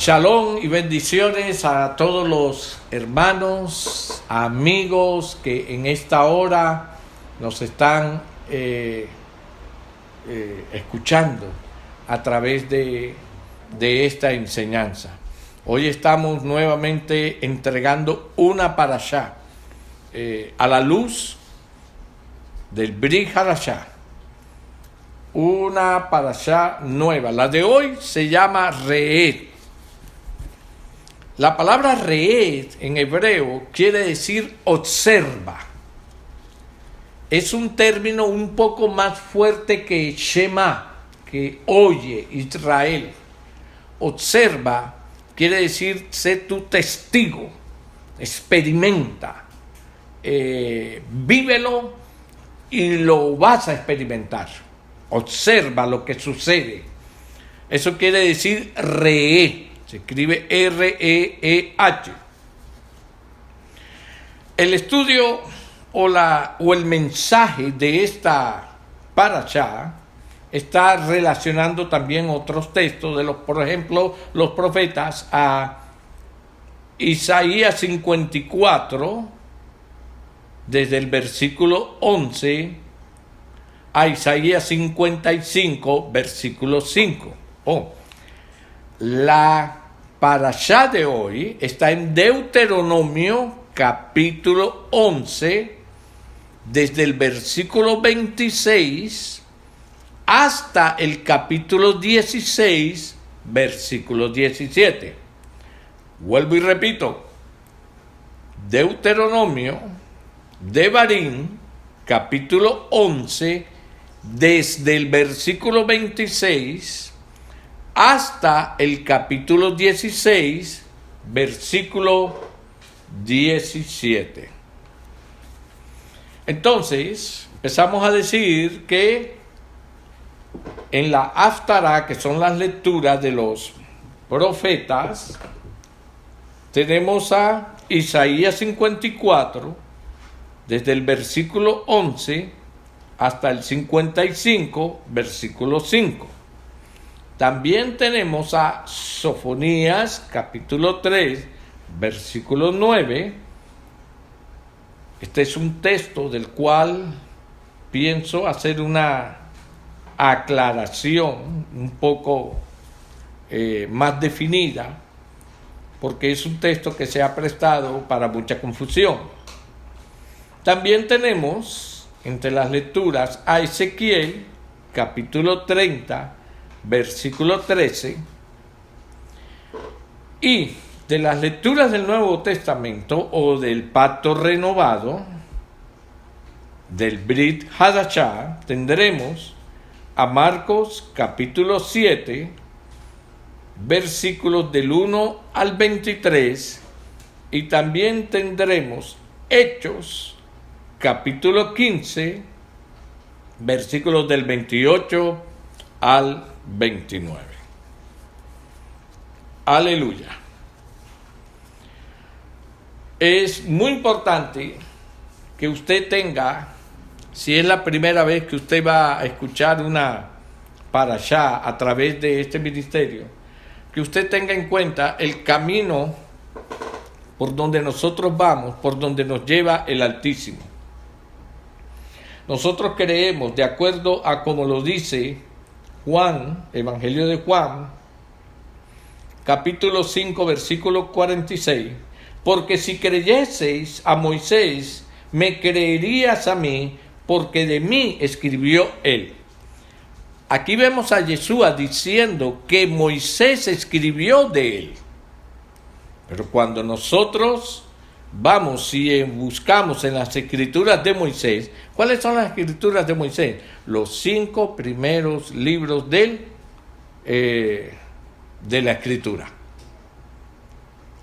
Shalom y bendiciones a todos los hermanos, amigos que en esta hora nos están escuchando a través de esta enseñanza. Hoy estamos nuevamente entregando una parashá a la luz del Brit Hadashah. Una parashá nueva. La de hoy se llama Re'ed. La palabra Re'ed en hebreo quiere decir observa. Es un término un poco más fuerte que Shema, que oye Israel. Observa quiere decir sé tu testigo, experimenta, vívelo y lo vas a experimentar. Observa lo que sucede. Eso quiere decir Re'eh. Se escribe R-E-E-H. El estudio o el mensaje de esta parashá está relacionando también otros textos de por ejemplo, los profetas a Isaías 54, desde el versículo 11 a Isaías 55, versículo 5. La parashá de hoy está en Deuteronomio capítulo 11, desde el versículo 26 hasta el capítulo 16, versículo 17. Vuelvo y repito, Deuteronomio, Devarim, capítulo 11, desde el versículo 26 hasta el capítulo 16, versículo 17. Entonces, empezamos a decir que en la Haftará, que son las lecturas de los profetas, tenemos a Isaías 54, desde el versículo 11 hasta el 55, versículo 5. También tenemos a Sofonías, capítulo 3, versículo 9. Este es un texto del cual pienso hacer una aclaración un poco más definida, porque es un texto que se ha prestado para mucha confusión. También tenemos entre las lecturas a Ezequiel, capítulo 30, versículo 13, y de las lecturas del Nuevo Testamento o del Pacto Renovado, del Brit Hadashah, tendremos a Marcos capítulo 7, versículos del 1 al 23, y también tendremos Hechos capítulo 15, versículos del 28 al 29. Aleluya. Es muy importante que usted tenga, si es la primera vez que usted va a escuchar una parashá a través de este ministerio, que usted tenga en cuenta el camino por donde nosotros vamos, por donde nos lleva el Altísimo. Nosotros creemos, de acuerdo a como lo dice Juan, Evangelio de Juan, capítulo 5, versículo 46, porque si creyeseis a Moisés, me creerías a mí, porque de mí escribió él. Aquí vemos a Yeshua diciendo que Moisés escribió de él. Pero cuando nosotros vamos y buscamos en las escrituras de Moisés, ¿cuáles son las escrituras de Moisés? Los 5 primeros libros de la escritura.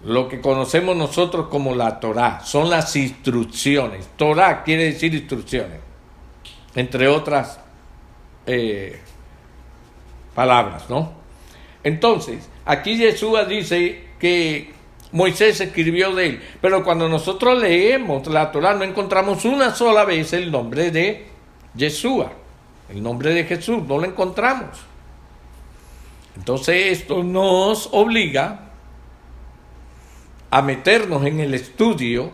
Lo que conocemos nosotros como la Torá, son las instrucciones. Torá quiere decir instrucciones, entre otras palabras, ¿no? Entonces, aquí Yeshua dice que Moisés escribió de él, pero cuando nosotros leemos la Torá no encontramos una sola vez el nombre de Yeshua, el nombre de Jesús, no lo encontramos. Entonces esto nos obliga a meternos en el estudio,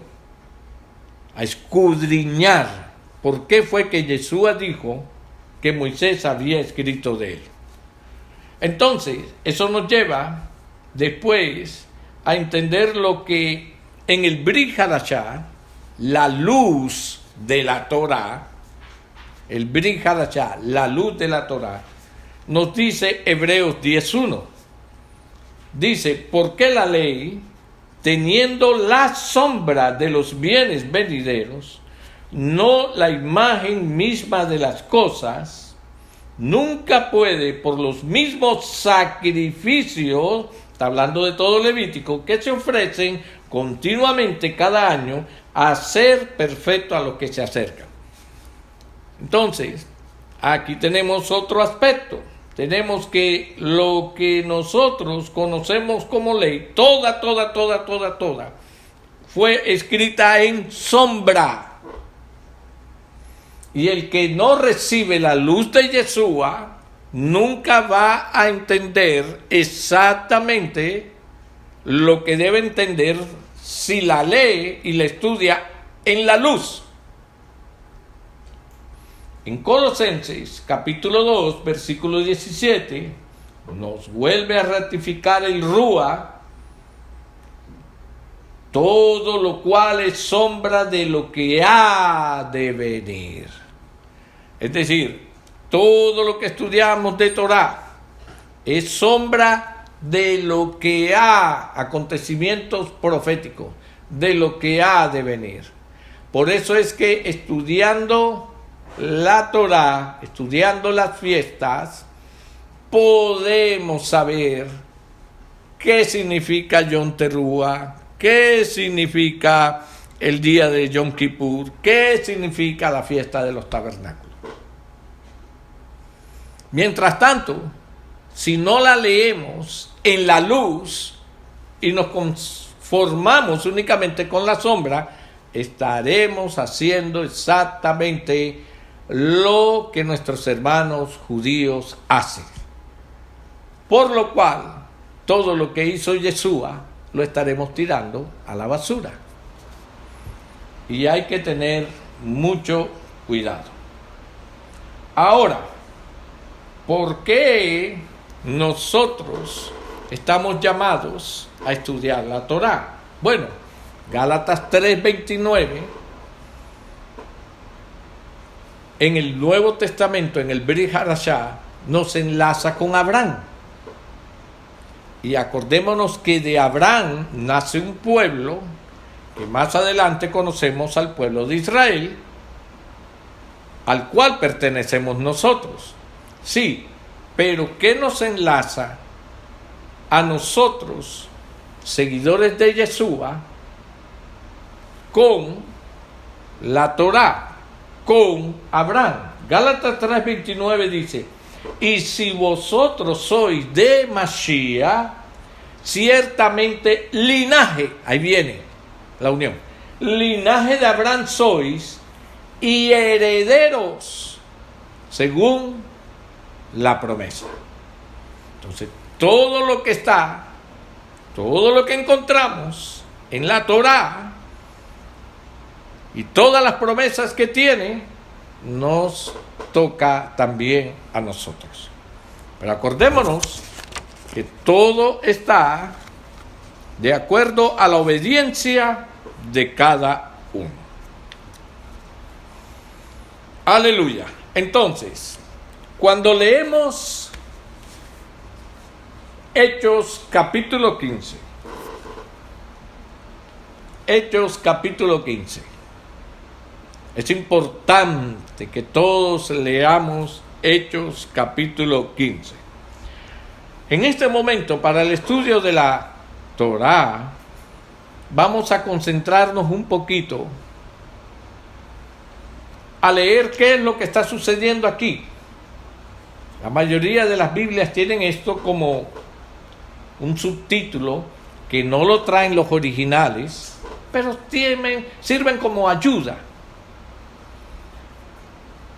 a escudriñar por qué fue que Yeshua dijo que Moisés había escrito de él. Entonces, eso nos lleva después a entender lo que en el Brit Hadashah, la luz de la Torah, el Brit Hadashah, la luz de la Torah, nos dice Hebreos 10:1. Dice, porque la ley, teniendo la sombra de los bienes venideros, no la imagen misma de las cosas, nunca puede por los mismos sacrificios, está hablando de todo Levítico, que se ofrecen continuamente cada año, hacer perfecto a los que se acercan. Entonces, aquí tenemos otro aspecto. Tenemos que lo que nosotros conocemos como ley, toda, fue escrita en sombra. Y el que no recibe la luz de Yeshua nunca va a entender exactamente lo que debe entender si la lee y la estudia en la luz. En Colosenses capítulo 2, versículo 17, nos vuelve a ratificar el Rúa, todo lo cual es sombra de lo que ha de venir. Es decir, todo lo que estudiamos de Torah es sombra de lo que acontecimientos proféticos, de lo que ha de venir. Por eso es que estudiando la Torah, estudiando las fiestas, podemos saber qué significa Yom Teruah, qué significa el día de Yom Kippur, qué significa la fiesta de los tabernáculos. Mientras tanto, si no la leemos en la luz y nos conformamos únicamente con la sombra, estaremos haciendo exactamente lo que nuestros hermanos judíos hacen. Por lo cual, todo lo que hizo Yeshua lo estaremos tirando a la basura. Y hay que tener mucho cuidado. Ahora, ¿por qué nosotros estamos llamados a estudiar la Torá? Bueno, Gálatas 3:29, en el Nuevo Testamento, en el Brit Hadashah, nos enlaza con Abraham. Y acordémonos que de Abraham nace un pueblo que más adelante conocemos al pueblo de Israel, al cual pertenecemos nosotros. Sí, pero ¿qué nos enlaza a nosotros, seguidores de Yeshua, con la Torá, con Abraham? Gálatas 3:29 dice, y si vosotros sois de Mashiach, ciertamente linaje, ahí viene la unión, linaje de Abraham sois y herederos según la promesa. Entonces, todo lo que encontramos en la Torá y todas las promesas que tiene, nos toca también a nosotros. Pero acordémonos que todo está de acuerdo a la obediencia de cada uno. Aleluya. Entonces, cuando leemos Hechos capítulo 15, Hechos capítulo 15, es importante que todos leamos Hechos capítulo 15. En este momento, para el estudio de la Torá, vamos a concentrarnos un poquito a leer qué es lo que está sucediendo aquí. La mayoría de las Biblias tienen esto como un subtítulo que no lo traen los originales, pero sirven como ayuda.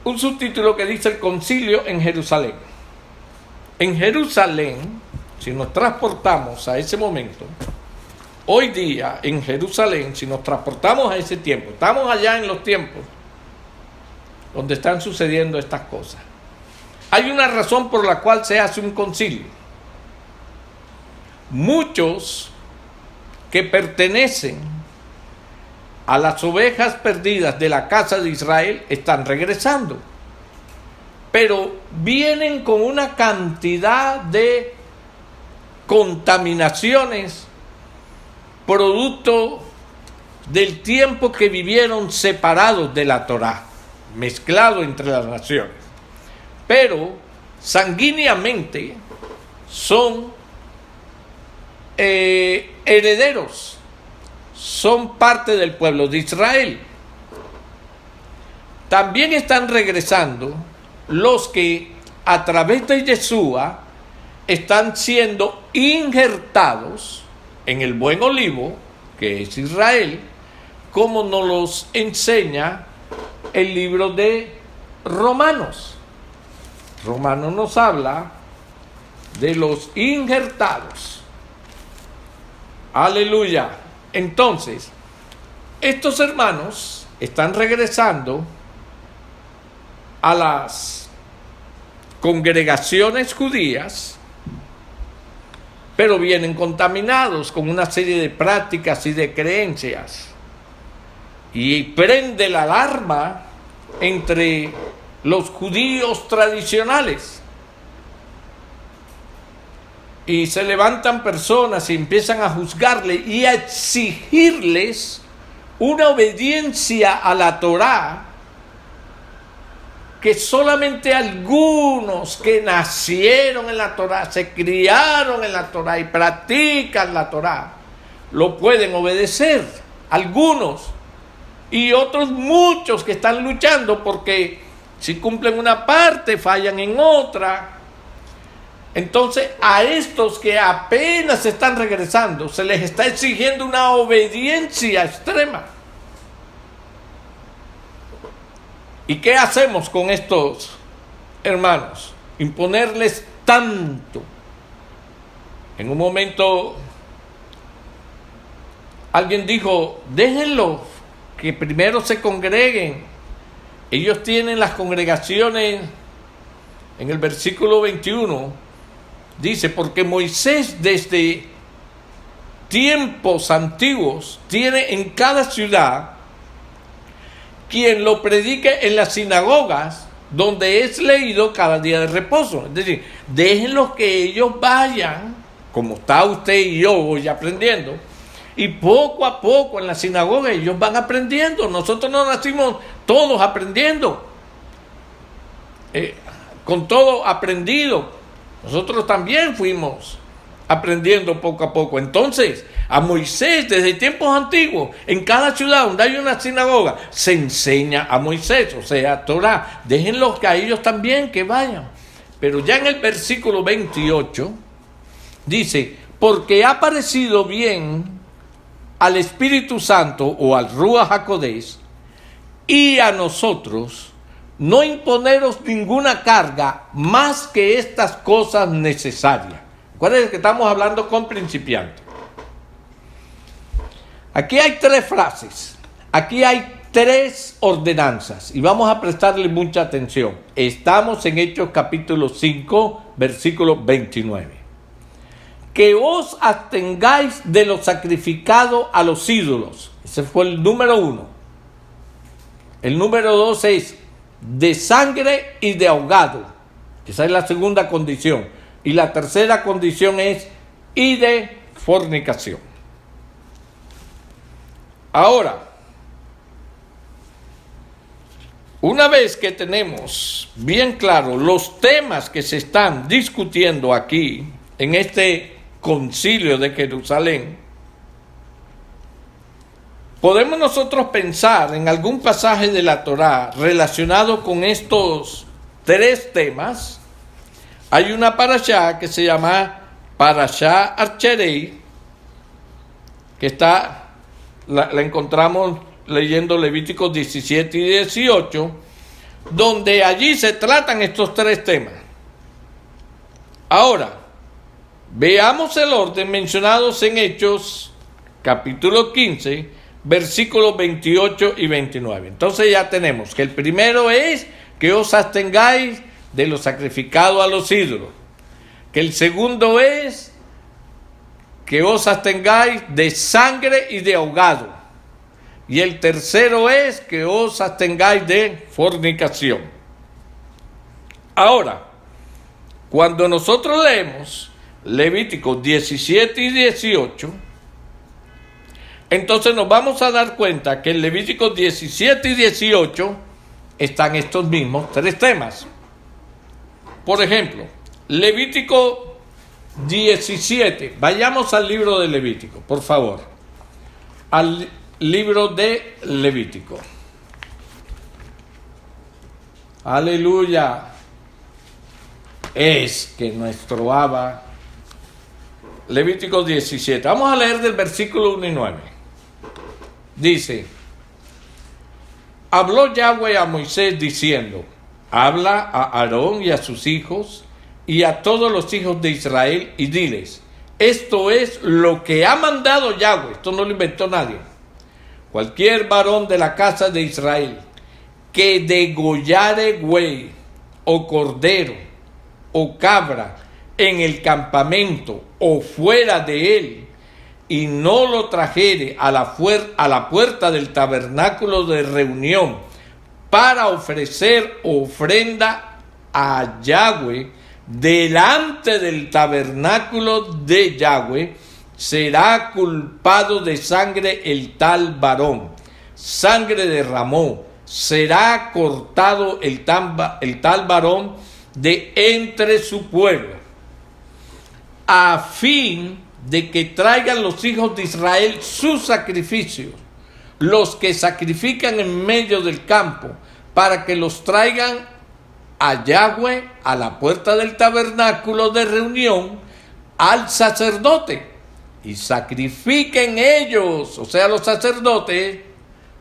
Un subtítulo que dice el concilio en Jerusalén. En Jerusalén, si nos transportamos a ese momento, hoy día en Jerusalén, si nos transportamos a ese tiempo, estamos allá en los tiempos donde están sucediendo estas cosas. Hay una razón por la cual se hace un concilio. Muchos que pertenecen a las ovejas perdidas de la casa de Israel están regresando, pero vienen con una cantidad de contaminaciones producto del tiempo que vivieron separados de la Torá, mezclados entre las naciones, pero sanguíneamente son herederos, son parte del pueblo de Israel. También están regresando los que a través de Yeshua están siendo injertados en el buen olivo, que es Israel, como nos los enseña el libro de Romanos. Romanos nos habla de los injertados. Aleluya. Entonces, estos hermanos están regresando a las congregaciones judías, pero vienen contaminados con una serie de prácticas y de creencias. Y prende la alarma entre los judíos tradicionales. Y se levantan personas y empiezan a juzgarle y a exigirles una obediencia a la Torá que solamente algunos que nacieron en la Torá, se criaron en la Torá y practican la Torá, lo pueden obedecer. Algunos. Y otros muchos que están luchando porque si cumplen una parte, fallan en otra. Entonces, a estos que apenas están regresando, se les está exigiendo una obediencia extrema. ¿Y qué hacemos con estos hermanos? Imponerles tanto. En un momento, alguien dijo, déjenlos que primero se congreguen. Ellos tienen las congregaciones, en el versículo 21, dice, porque Moisés desde tiempos antiguos tiene en cada ciudad quien lo predique en las sinagogas, donde es leído cada día de reposo. Es decir, déjenlos que ellos vayan, como está usted y yo hoy aprendiendo, y poco a poco en la sinagoga ellos van aprendiendo. Nosotros no nacimos todos aprendiendo, con todo aprendido. Nosotros también fuimos aprendiendo poco a poco. Entonces, a Moisés, desde tiempos antiguos, en cada ciudad donde hay una sinagoga, se enseña a Moisés, o sea, Torah. Déjenlos que a ellos también que vayan. Pero ya en el versículo 28, dice, porque ha parecido bien al Espíritu Santo o al Ruach HaKodesh y a nosotros no imponeros ninguna carga más que estas cosas necesarias. Acuérdense que estamos hablando con principiantes. Aquí hay tres frases, aquí hay tres ordenanzas y vamos a prestarle mucha atención. Estamos en Hechos capítulo 5, versículo 29. Que os abstengáis de lo sacrificado a los ídolos. Ese fue el número 1. El número 2 es de sangre y de ahogado. Esa es la segunda condición. Y la tercera condición es y de fornicación. Ahora, una vez que tenemos bien claro los temas que se están discutiendo aquí en este concilio de Jerusalén, podemos nosotros pensar en algún pasaje de la Torá relacionado con estos tres temas. Hay una parashá que se llama Parashá Archerei, que la encontramos leyendo Levíticos 17 y 18, donde allí se tratan estos tres temas. Ahora, veamos el orden mencionados en Hechos capítulo 15, versículos 28 y 29. Entonces ya tenemos que el primero es que os abstengáis de lo sacrificado a los ídolos. Que el segundo es que os abstengáis de sangre y de ahogado. Y el tercero es que os abstengáis de fornicación. Ahora, cuando nosotros leemos Levíticos 17 y 18, entonces nos vamos a dar cuenta que en Levíticos 17 y 18 están estos mismos tres temas. Por ejemplo, Levítico 17, vayamos al libro de Levítico, por favor, al libro de Levítico. Aleluya. Es que nuestro Abba. Levítico 17, vamos a leer del versículo 1 y 9. Dice: habló Yahweh a Moisés diciendo: habla a Aarón y a sus hijos y a todos los hijos de Israel y diles: esto es lo que ha mandado Yahweh. Esto no lo inventó nadie. Cualquier varón de la casa de Israel que degollare buey o cordero o cabra en el campamento o fuera de él, y no lo trajere a la puerta del tabernáculo de reunión para ofrecer ofrenda a Yahweh delante del tabernáculo de Yahweh, será culpado de sangre el tal varón. Sangre derramó, será cortado el tal varón de entre su pueblo, a fin de que traigan los hijos de Israel sus sacrificios, los que sacrifican en medio del campo, para que los traigan a Yahweh, a la puerta del tabernáculo de reunión, al sacerdote, y sacrifiquen ellos, o sea, los sacerdotes,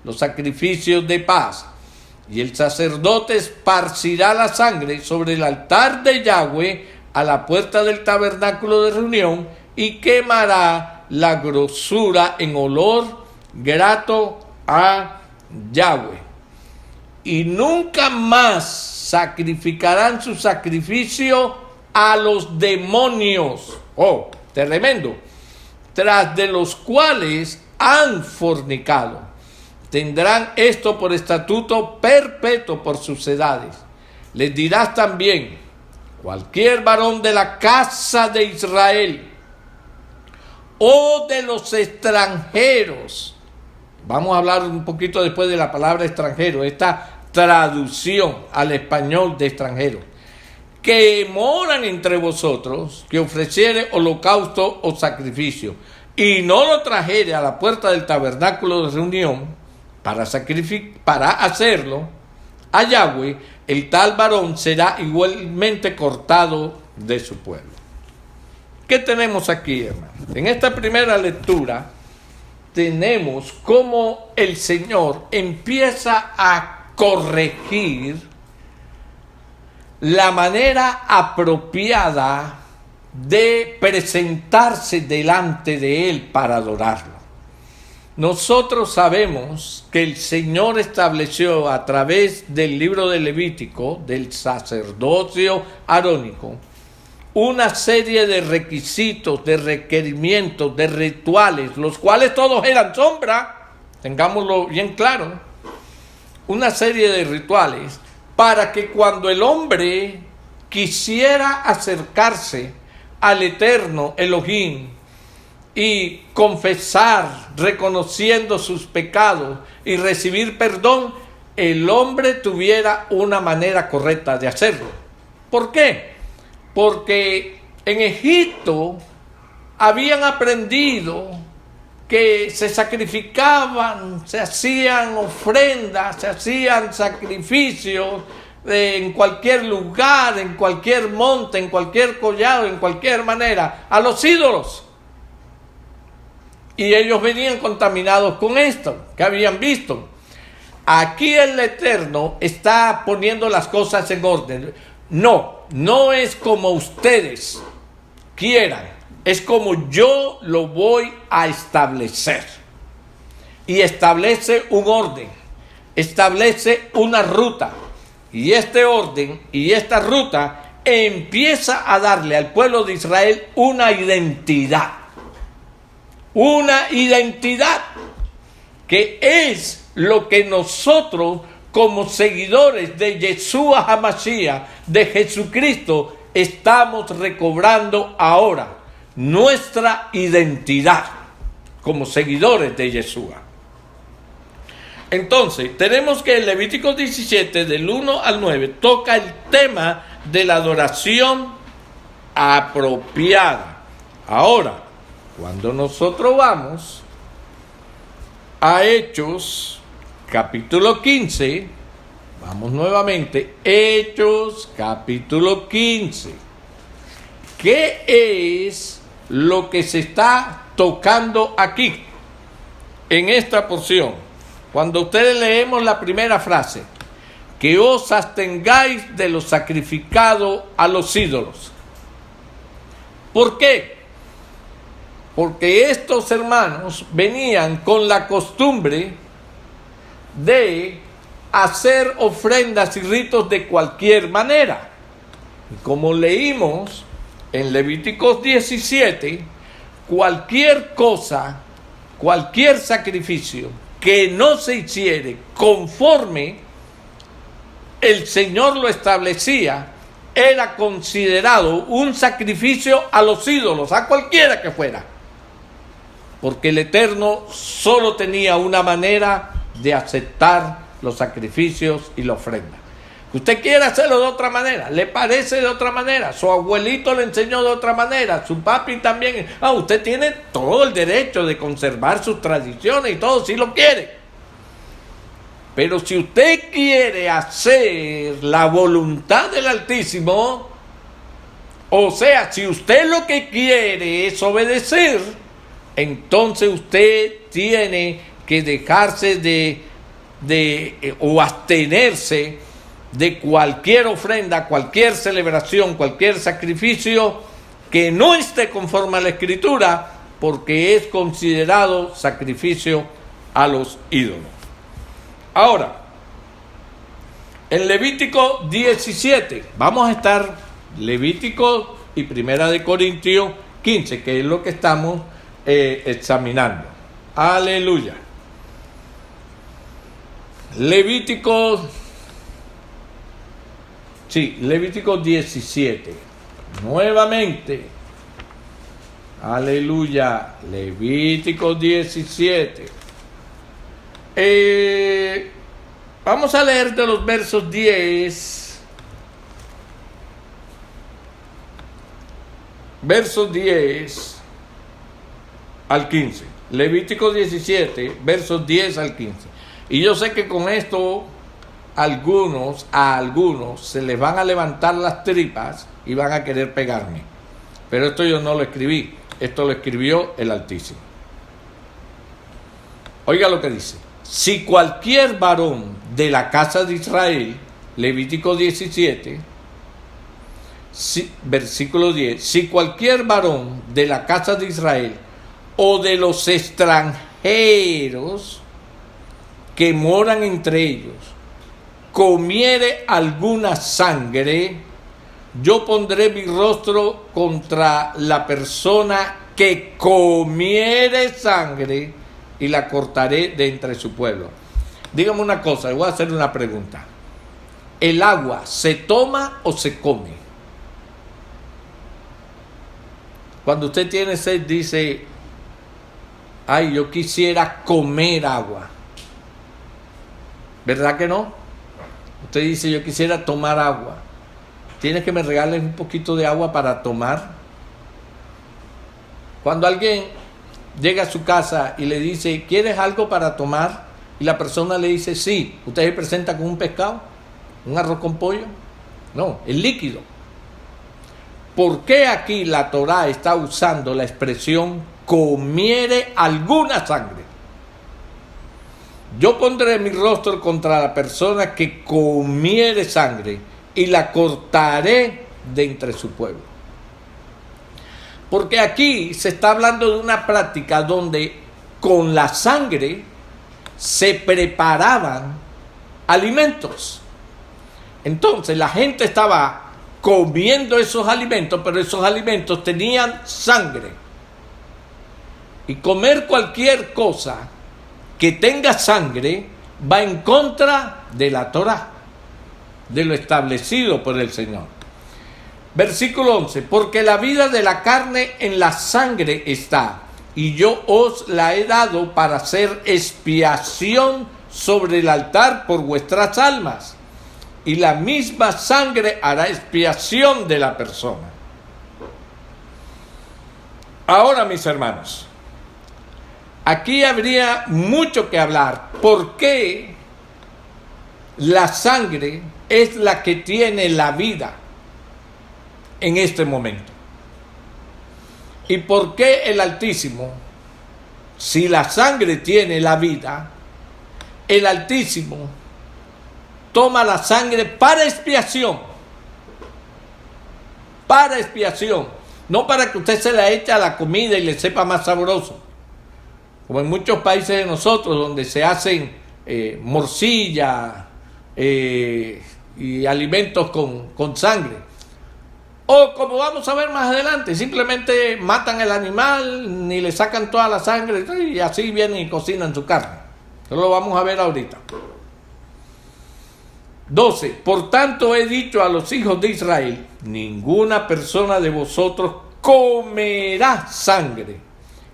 los sacrificios de paz. Y el sacerdote esparcirá la sangre sobre el altar de Yahweh a la puerta del tabernáculo de reunión, y quemará la grosura en olor grato a Yahweh. Y nunca más sacrificarán su sacrificio a los demonios. Oh, tremendo. Tras de los cuales han fornicado. Tendrán esto por estatuto perpetuo por sus edades. Les dirás también: cualquier varón de la casa de Israel o de los extranjeros, vamos a hablar un poquito después de la palabra extranjero, esta traducción al español de extranjero, que moran entre vosotros, que ofreciere holocausto o sacrificio, y no lo trajere a la puerta del tabernáculo de reunión para hacerlo a Yahweh, el tal varón será igualmente cortado de su pueblo. ¿Qué tenemos aquí, hermano? En esta primera lectura tenemos cómo el Señor empieza a corregir la manera apropiada de presentarse delante de Él para adorarlo. Nosotros sabemos que el Señor estableció a través del libro de Levítico, del sacerdocio arónico, una serie de requisitos, de requerimientos, de rituales, los cuales todos eran sombra, tengámoslo bien claro, una serie de rituales para que cuando el hombre quisiera acercarse al eterno Elohim y confesar, reconociendo sus pecados y recibir perdón, el hombre tuviera una manera correcta de hacerlo. ¿Por qué? Porque en Egipto habían aprendido que se sacrificaban, se hacían ofrendas, se hacían sacrificios en cualquier lugar, en cualquier monte, en cualquier collado, en cualquier manera, a los ídolos. Y ellos venían contaminados con esto, que habían visto. Aquí el Eterno está poniendo las cosas en orden. No es como ustedes quieran. es como yo lo voy a establecer. Y establece un orden, establece una ruta. Y este orden y esta ruta empieza a darle al pueblo de Israel una identidad. Una identidad que es lo que nosotros, como seguidores de Yeshua HaMashiach, de Jesucristo, estamos recobrando ahora. Nuestra identidad como seguidores de Yeshua. Entonces, tenemos que en Levítico 17, del 1 al 9, toca el tema de la adoración apropiada. Ahora, cuando nosotros vamos a Hechos, capítulo 15, vamos nuevamente, Hechos, capítulo 15. ¿Qué es lo que se está tocando aquí, en esta porción? Cuando ustedes leemos la primera frase, que os abstengáis de lo sacrificado a los ídolos. ¿Por qué? Porque estos hermanos venían con la costumbre de hacer ofrendas y ritos de cualquier manera. Y como leímos en Levíticos 17, cualquier cosa, cualquier sacrificio que no se hiciere conforme el Señor lo establecía, era considerado un sacrificio a los ídolos, a cualquiera que fuera. Porque el Eterno solo tenía una manera de aceptar los sacrificios y la ofrenda. Usted quiere hacerlo de otra manera, le parece de otra manera, su abuelito le enseñó de otra manera, su papi también. Usted tiene todo el derecho de conservar sus tradiciones y todo, si lo quiere. Pero si usted quiere hacer la voluntad del Altísimo, o sea, si usted lo que quiere es obedecer, entonces usted tiene que dejarse o abstenerse de cualquier ofrenda, cualquier celebración, cualquier sacrificio que no esté conforme a la Escritura, porque es considerado sacrificio a los ídolos. Ahora, en Levítico 17, vamos a estar Levítico y Primera de Corintios 15, que es lo que estamos examinando. Aleluya. Levítico 17. Nuevamente. Aleluya. Levítico 17. Vamos a leer de los versos 10. Versos 10 al 15. Levítico 17, versos 10 al 15. Y yo sé que con esto a algunos se les van a levantar las tripas y van a querer pegarme. Pero esto yo no lo escribí, esto lo escribió el Altísimo. Oiga lo que dice. Si cualquier varón de la casa de Israel, Levítico 17, versículo 10, si cualquier varón de la casa de Israel o de los extranjeros que moran entre ellos, comiere alguna sangre, yo pondré mi rostro contra la persona que comiere sangre y la cortaré de entre su pueblo. Dígame una cosa, le voy a hacer una pregunta. ¿El agua se toma o se come? Cuando usted tiene sed dice, ay, yo quisiera comer agua. ¿Verdad que no? Usted dice, yo quisiera tomar agua. ¿Tienes que me regales un poquito de agua para tomar? Cuando alguien llega a su casa y le dice, ¿quieres algo para tomar? Y la persona le dice, sí. ¿Usted se presenta con un pescado? ¿Un arroz con pollo? No, el líquido. ¿Por qué aquí la Torá está usando la expresión comiere alguna sangre? Yo pondré mi rostro contra la persona que comiere sangre y la cortaré de entre su pueblo. Porque aquí se está hablando de una práctica donde con la sangre se preparaban alimentos. Entonces la gente estaba comiendo esos alimentos, pero esos alimentos tenían sangre. Y comer cualquier cosa que tenga sangre va en contra de la Torá, de lo establecido por el Señor. Versículo 11, porque la vida de la carne en la sangre está, y yo os la he dado para hacer expiación sobre el altar por vuestras almas, y la misma sangre hará expiación de la persona. Ahora, mis hermanos, aquí habría mucho que hablar. ¿Por qué la sangre es la que tiene la vida en este momento? ¿Y por qué el Altísimo, si la sangre tiene la vida, el Altísimo toma la sangre para expiación? Para expiación, no para que usted se la eche a la comida y le sepa más sabroso, como en muchos países de nosotros donde se hacen morcilla y alimentos con sangre. O como vamos a ver más adelante, simplemente matan el animal, ni le sacan toda la sangre y así vienen y cocinan su carne. Eso lo vamos a ver ahorita. 12. Por tanto he dicho a los hijos de Israel, ninguna persona de vosotros comerá sangre,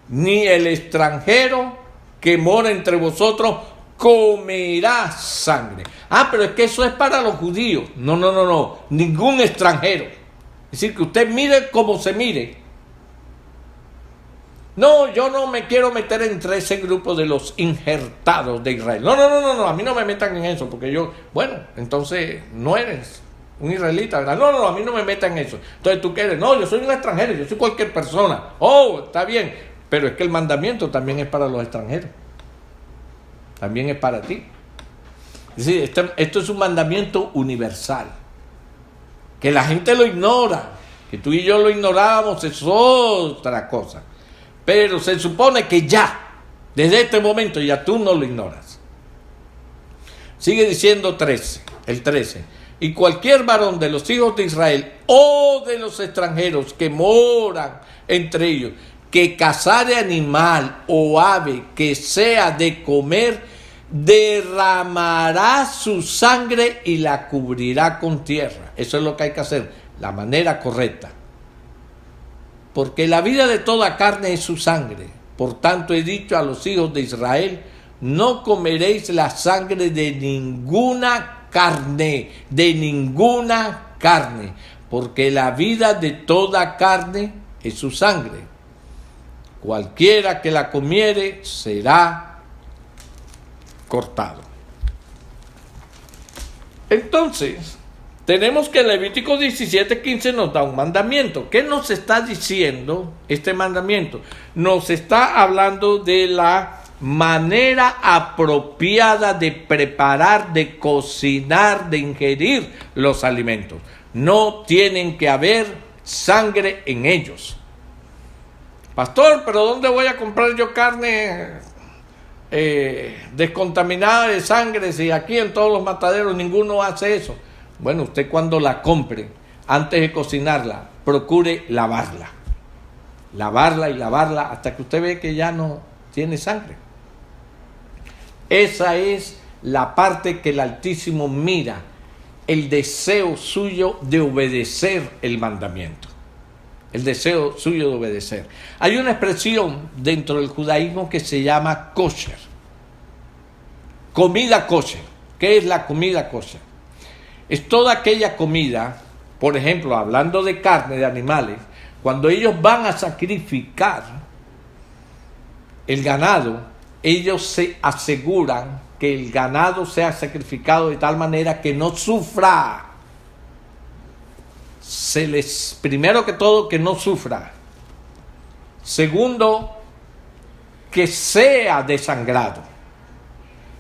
ni el extranjero que mora entre vosotros comerá sangre. Pero es que eso es para los judíos. No. Ningún extranjero. Es decir, que usted mire como se mire. No, yo no me quiero meter entre ese grupo de los injertados de Israel. No, a mí no me metan en eso, porque yo, bueno, entonces no eres un israelita, ¿verdad? No, a mí no me metan en eso. Entonces tú qué eres, no, yo soy un extranjero, yo soy cualquier persona. Está bien, pero es que el mandamiento también es para los extranjeros. También es para ti. Es decir, esto es un mandamiento universal. Que la gente lo ignora, que tú y yo lo ignorábamos, es otra cosa. Pero se supone que ya, desde este momento, ya tú no lo ignoras. Sigue diciendo el 13. Y cualquier varón de los hijos de Israel o de los extranjeros que moran entre ellos, que cazare animal o ave que sea de comer, derramará su sangre y la cubrirá con tierra. Eso es lo que hay que hacer, la manera correcta. Porque la vida de toda carne es su sangre. Por tanto he dicho a los hijos de Israel, no comeréis la sangre de ninguna carne, porque la vida de toda carne es su sangre. Cualquiera que la comiere será cortado. Entonces, tenemos que Levítico 17:15 nos da un mandamiento. ¿Qué nos está diciendo este mandamiento? Nos está hablando de la manera apropiada de preparar, de cocinar, de ingerir los alimentos. No tienen que haber sangre en ellos. Pastor, ¿pero dónde voy a comprar yo carne descontaminada de sangre si aquí en todos los mataderos ninguno hace eso? Bueno, usted cuando la compre, antes de cocinarla, procure lavarla hasta que usted ve que ya no tiene sangre. Esa es la parte que el Altísimo mira, el deseo suyo de obedecer el mandamiento. El deseo suyo de obedecer. Hay una expresión dentro del judaísmo que se llama kosher. Comida kosher. ¿Qué es la comida kosher? Es toda aquella comida, por ejemplo, hablando de carne, de animales, cuando ellos van a sacrificar el ganado, ellos se aseguran que el ganado sea sacrificado de tal manera que no sufra. Primero que todo, que no sufra. Segundo, que sea desangrado.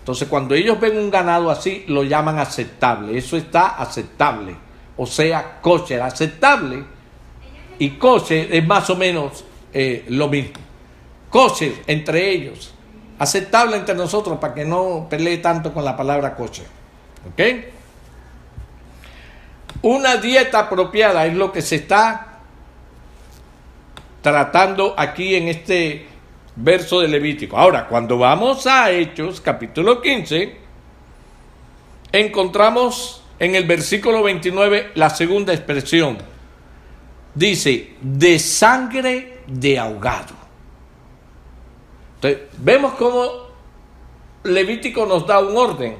Entonces, cuando ellos ven un ganado así, lo llaman aceptable. Eso está aceptable. O sea, kosher, aceptable y kosher es más o menos lo mismo. Kosher entre ellos, aceptable entre nosotros para que no pelee tanto con la palabra kosher. ¿Ok? Una dieta apropiada es lo que se está tratando aquí en este verso de Levítico. Ahora, cuando vamos a Hechos, capítulo 15, encontramos en el versículo 29 la segunda expresión. Dice, de sangre de ahogado. Entonces, vemos cómo Levítico nos da un orden.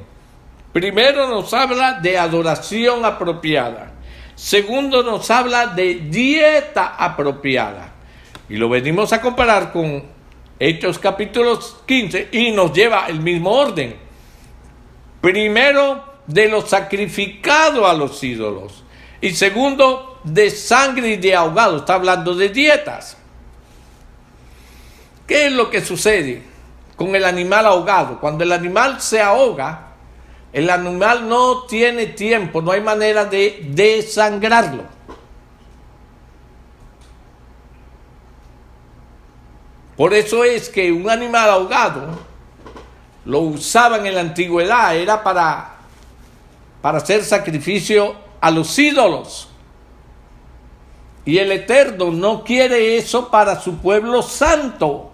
Primero nos habla de adoración apropiada. Segundo nos habla de dieta apropiada. Y lo venimos a comparar con Hechos capítulo 15 y nos lleva el mismo orden. Primero, de lo sacrificado a los ídolos. Y segundo, de sangre y de ahogado. Está hablando de dietas. ¿Qué es lo que sucede con el animal ahogado? Cuando el animal se ahoga, el animal no tiene tiempo, no hay manera de desangrarlo. Por eso es que un animal ahogado lo usaban en la antigüedad, era para hacer sacrificio a los ídolos. Y el Eterno no quiere eso para su pueblo santo,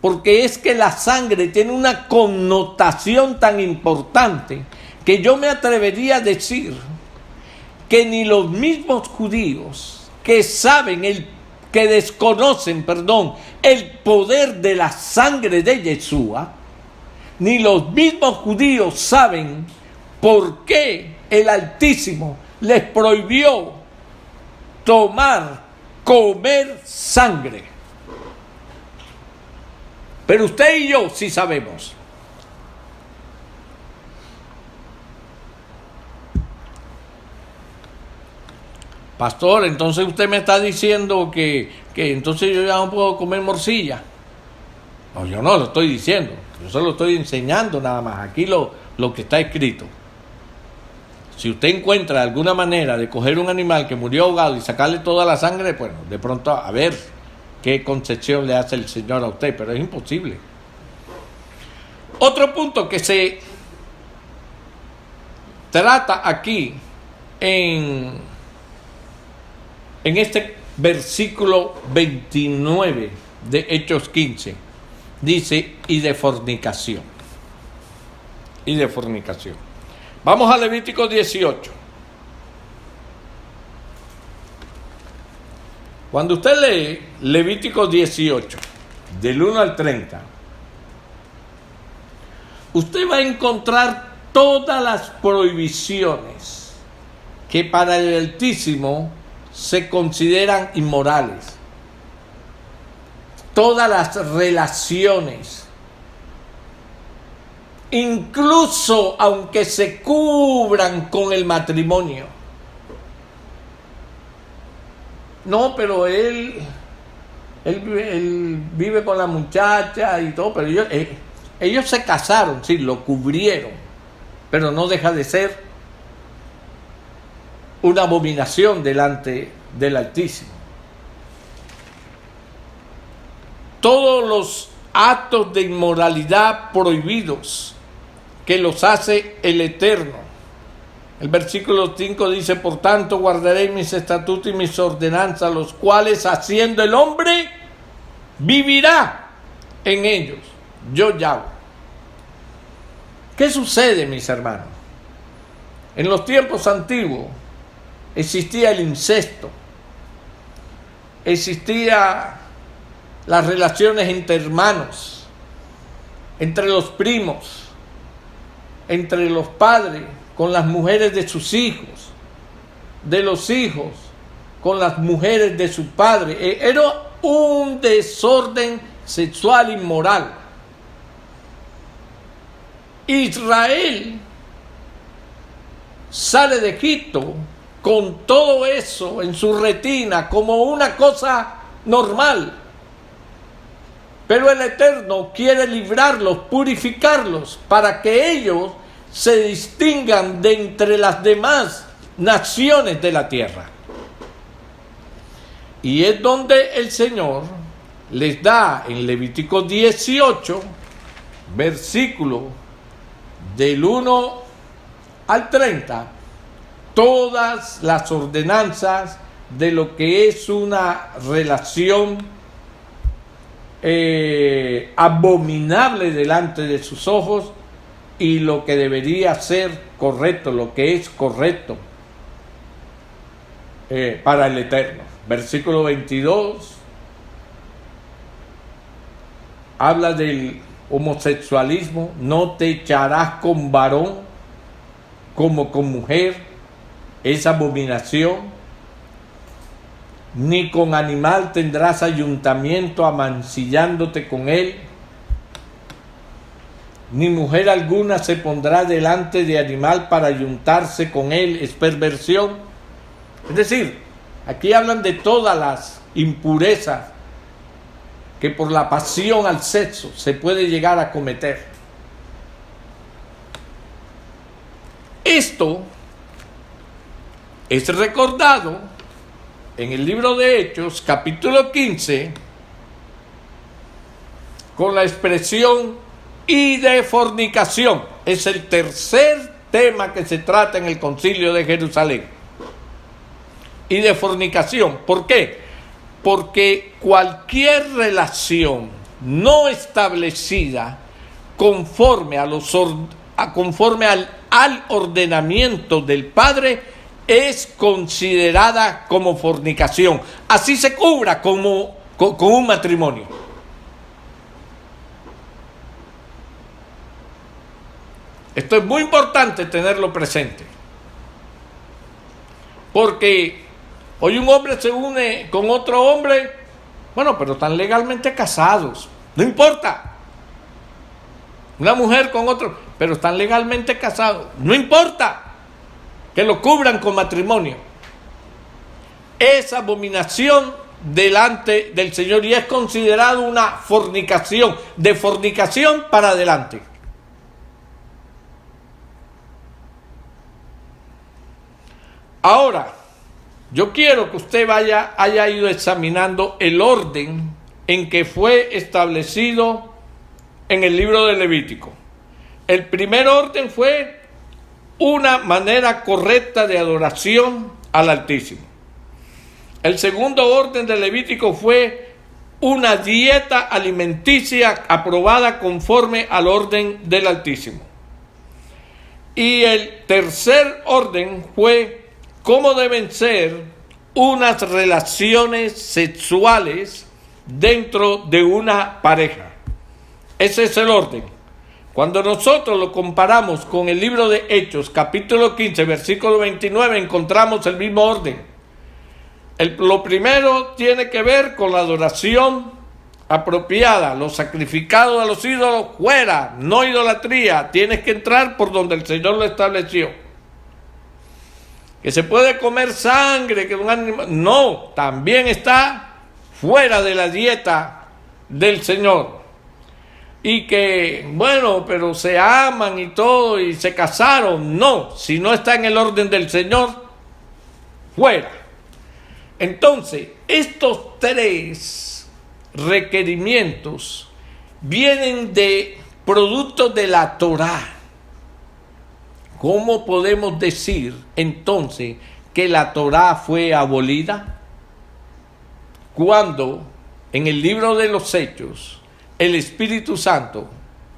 porque es que la sangre tiene una connotación tan importante que yo me atrevería a decir que ni los mismos judíos que desconocen el poder de la sangre de Yeshua, ni los mismos judíos saben por qué el Altísimo les prohibió comer sangre. Pero usted y yo sí sabemos. Pastor, entonces usted me está diciendo que entonces yo ya no puedo comer morcilla. No, yo no lo estoy diciendo. Yo solo estoy enseñando nada más. Aquí lo que está escrito. Si usted encuentra alguna manera de coger un animal que murió ahogado y sacarle toda la sangre, bueno, de pronto a ver qué concesión le hace el Señor a usted, pero es imposible. Otro punto que se trata aquí en este versículo 29 de Hechos 15, dice, y de fornicación. Y de fornicación. Vamos a Levítico 18. Cuando usted lee Levítico 18, del 1 al 30, usted va a encontrar todas las prohibiciones que para el Altísimo se consideran inmorales. Todas las relaciones, incluso aunque se cubran con el matrimonio. No, pero él vive con la muchacha y todo, pero ellos se casaron, sí, lo cubrieron, pero no deja de ser una abominación delante del Altísimo. Todos los actos de inmoralidad prohibidos que los hace el Eterno. El versículo 5 dice, por tanto guardaré mis estatutos y mis ordenanzas, los cuales haciendo el hombre vivirá en ellos. Yo Yahweh. ¿Qué sucede, mis hermanos? En los tiempos antiguos existía el incesto, existía las relaciones entre hermanos, entre los primos, entre los padres con las mujeres de sus hijos, de los hijos con las mujeres de su padre. Era un desorden sexual inmoral. Israel sale de Egipto con todo eso en su retina como una cosa normal. Pero el Eterno quiere librarlos, purificarlos, para que ellos se distingan de entre las demás naciones de la tierra. Y es donde el Señor les da en Levítico 18, versículo del 1 al 30, todas las ordenanzas de lo que es una relación abominable delante de sus ojos y lo que debería ser correcto, lo que es correcto para el Eterno. Versículo 22 habla del homosexualismo: no te echarás con varón como con mujer, es abominación. Ni con animal tendrás ayuntamiento amancillándote con él, ni mujer alguna se pondrá delante de animal para ayuntarse con él, es perversión. Es decir, aquí hablan de todas las impurezas que por la pasión al sexo se puede llegar a cometer. Esto es recordado en el libro de Hechos, capítulo 15, con la expresión y de fornicación. Es el tercer tema que se trata en el Concilio de Jerusalén. Y de fornicación. ¿Por qué? Porque cualquier relación no establecida conforme al ordenamiento del Padre es considerada como fornicación. Así se cubra como con un matrimonio. Esto es muy importante tenerlo presente. Porque hoy un hombre se une con otro hombre, bueno, pero están legalmente casados. No importa. Una mujer con otro, pero están legalmente casados. No importa que lo cubran con matrimonio. Es abominación delante del Señor y es considerado una fornicación, de fornicación para adelante. Ahora, yo quiero que usted haya ido examinando el orden en que fue establecido en el libro de Levítico. El primer orden fue una manera correcta de adoración al Altísimo. El segundo orden de Levítico fue una dieta alimenticia aprobada conforme al orden del Altísimo. Y el tercer orden fue cómo deben ser unas relaciones sexuales dentro de una pareja. Ese es el orden. Cuando nosotros lo comparamos con el libro de Hechos, capítulo 15, versículo 29, encontramos el mismo orden. Lo primero tiene que ver con la adoración apropiada, los sacrificados a los ídolos, fuera, no idolatría, tienes que entrar por donde el Señor lo estableció. Que se puede comer sangre, que un animal, no, también está fuera de la dieta del Señor. Y que, bueno, pero se aman y todo y se casaron. No, si no está en el orden del Señor, fuera. Entonces, estos tres requerimientos vienen de productos de la Torá. ¿Cómo podemos decir entonces que la Torá fue abolida? Cuando en el libro de los Hechos el Espíritu Santo,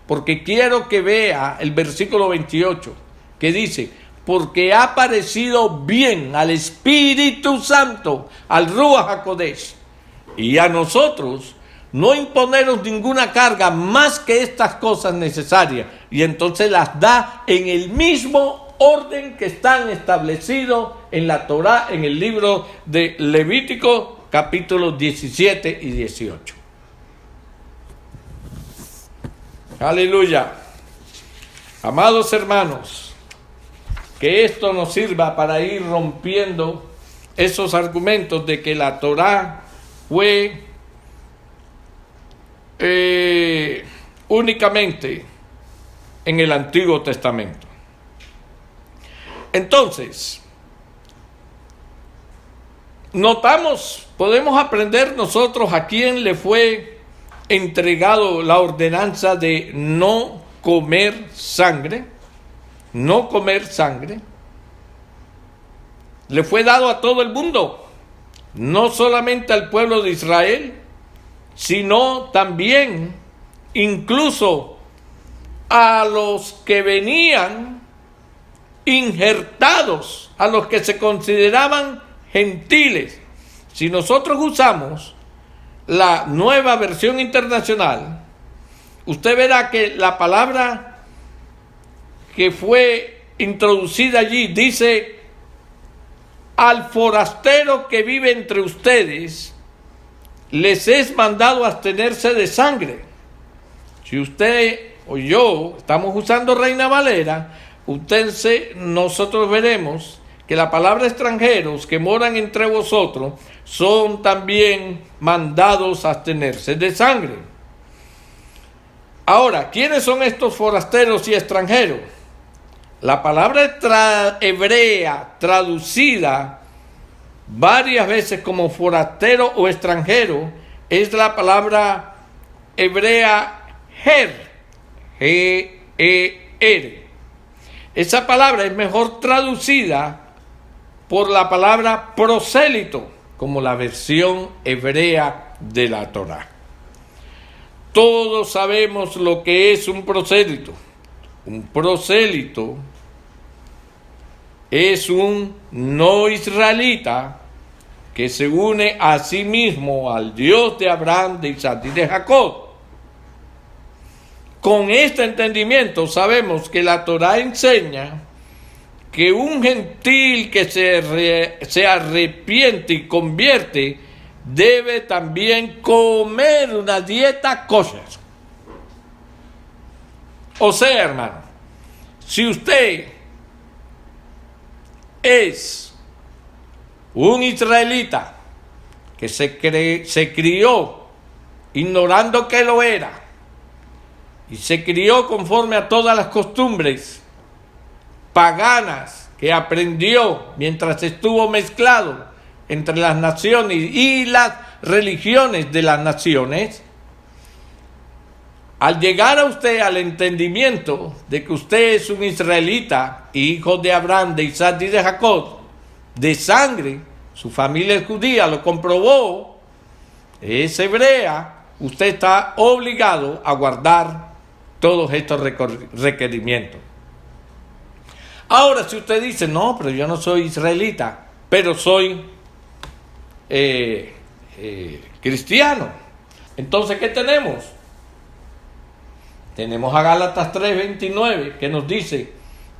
porque quiero que vea el versículo 28, que dice, porque ha parecido bien al Espíritu Santo, al Ruach HaKodesh, y a nosotros no imponeros ninguna carga más que estas cosas necesarias, y entonces las da en el mismo orden que están establecidos en la Torá, en el libro de Levítico, capítulos 17 y 18. Aleluya. Amados hermanos, que esto nos sirva para ir rompiendo esos argumentos de que la Torá fue únicamente en el Antiguo Testamento. Entonces, podemos aprender nosotros a quién le fue entregado la ordenanza de no comer sangre. No comer sangre. Le fue dado a todo el mundo, no solamente al pueblo de Israel, sino también incluso a los que venían injertados, a los que se consideraban gentiles. Si nosotros usamos la Nueva Versión Internacional, usted verá que la palabra que fue introducida allí dice: al forastero que vive entre ustedes les es mandado abstenerse de sangre. Si usted o yo estamos usando Reina Valera, nosotros veremos que la palabra extranjeros que moran entre vosotros son también mandados a abstenerse de sangre. Ahora, ¿quiénes son estos forasteros y extranjeros? La palabra hebrea traducida varias veces como forastero o extranjero es la palabra hebrea ger, G-E-R. Esa palabra es mejor traducida por la palabra prosélito, como la versión hebrea de la Torá. Todos sabemos lo que es un prosélito. Un prosélito es un no israelita que se une a sí mismo al Dios de Abraham, de Isaac y de Jacob. Con este entendimiento sabemos que la Torá enseña que un gentil que se arrepiente y convierte debe también comer una dieta kosher. O sea, hermano, si usted es un israelita que se crió ignorando que lo era y se crió conforme a todas las costumbres paganas que aprendió mientras estuvo mezclado entre las naciones y las religiones de las naciones, al llegar a usted al entendimiento de que usted es un israelita, hijo de Abraham, de Isaac y de Jacob, de sangre, su familia es judía, lo comprobó, es hebrea, usted está obligado a guardar todos estos requerimientos. Ahora, si usted dice, no, pero yo no soy israelita, pero soy cristiano, entonces, ¿qué tenemos? Tenemos a Gálatas 3:29 que nos dice: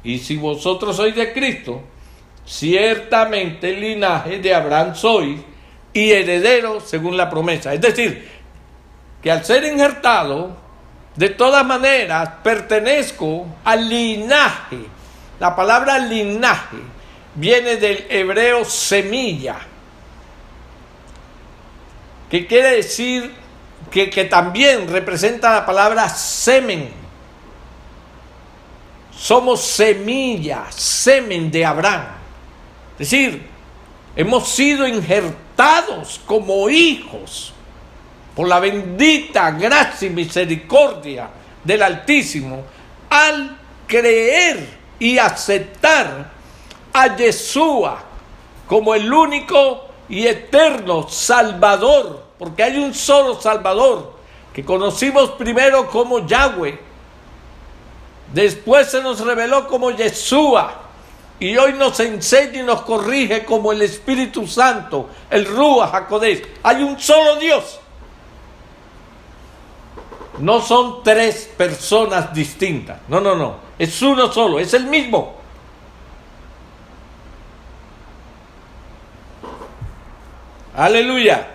y si vosotros sois de Cristo, ciertamente el linaje de Abraham sois y heredero según la promesa. Es decir, que al ser injertado, de todas maneras pertenezco al linaje. La palabra linaje viene del hebreo semilla, que quiere decir que también representa la palabra semen. Somos semilla, semen de Abraham. Es decir, hemos sido injertados como hijos por la bendita gracia y misericordia del Altísimo al creer y aceptar a Yeshua como el único y eterno Salvador, porque hay un solo Salvador que conocimos primero como Yahweh, después se nos reveló como Yeshua y hoy nos enseña y nos corrige como el Espíritu Santo, el Ruach HaKodesh. Hay un solo Dios. No son tres personas distintas. No. Es uno solo, es el mismo. Aleluya.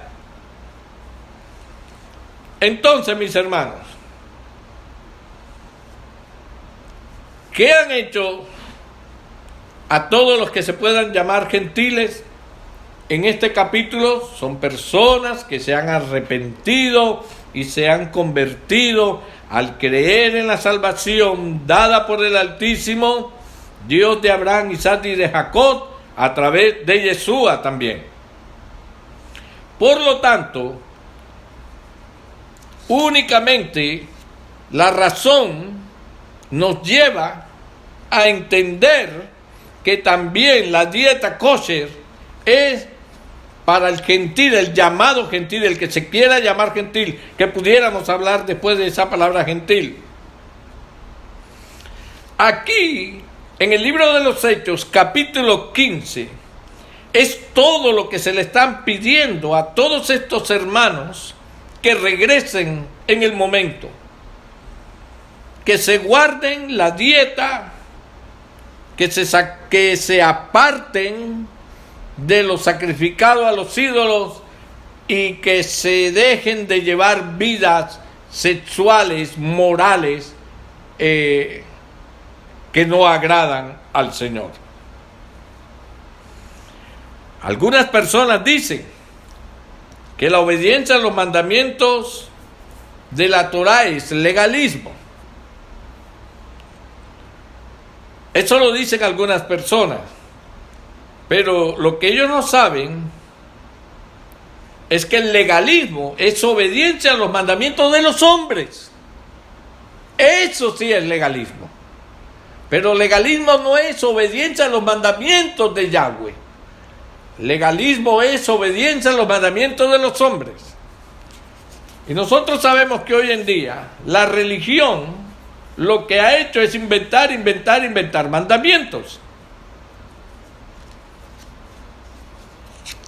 Entonces, mis hermanos, ¿qué han hecho a todos los que se puedan llamar gentiles? En este capítulo son personas que se han arrepentido y se han convertido al creer en la salvación dada por el Altísimo, Dios de Abraham, Isaac y de Jacob, a través de Yeshua también. Por lo tanto, únicamente la razón nos lleva a entender que también la dieta kosher es para el gentil, el llamado gentil, el que se quiera llamar gentil, que pudiéramos hablar después de esa palabra gentil. Aquí, en el libro de los Hechos, capítulo 15, es todo lo que se le están pidiendo a todos estos hermanos que regresen en el momento, que se guarden la dieta, que se aparten de lo sacrificado a los ídolos y que se dejen de llevar vidas sexuales, morales, que no agradan al Señor. Algunas personas dicen que la obediencia a los mandamientos de la Torá es legalismo. Eso lo dicen algunas personas, pero lo que ellos no saben es que el legalismo es obediencia a los mandamientos de los hombres. Eso sí es legalismo. Pero legalismo no es obediencia a los mandamientos de Yahweh. Legalismo es obediencia a los mandamientos de los hombres. Y nosotros sabemos que hoy en día la religión lo que ha hecho es inventar mandamientos.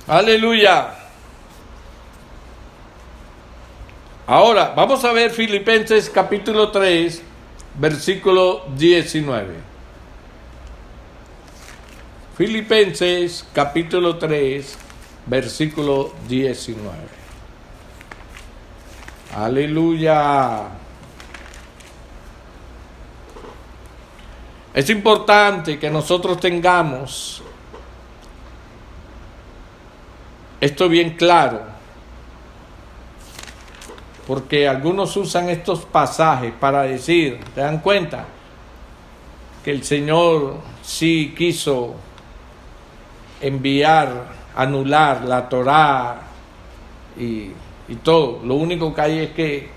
Aleluya. Ahora, vamos a ver Filipenses capítulo 3, versículo 19. Filipenses capítulo 3, versículo 19. Aleluya. Es importante que nosotros tengamos esto bien claro, porque algunos usan estos pasajes para decir, ¿te dan cuenta? Que el Señor sí quiso anular la Torá y todo. Lo único que hay es que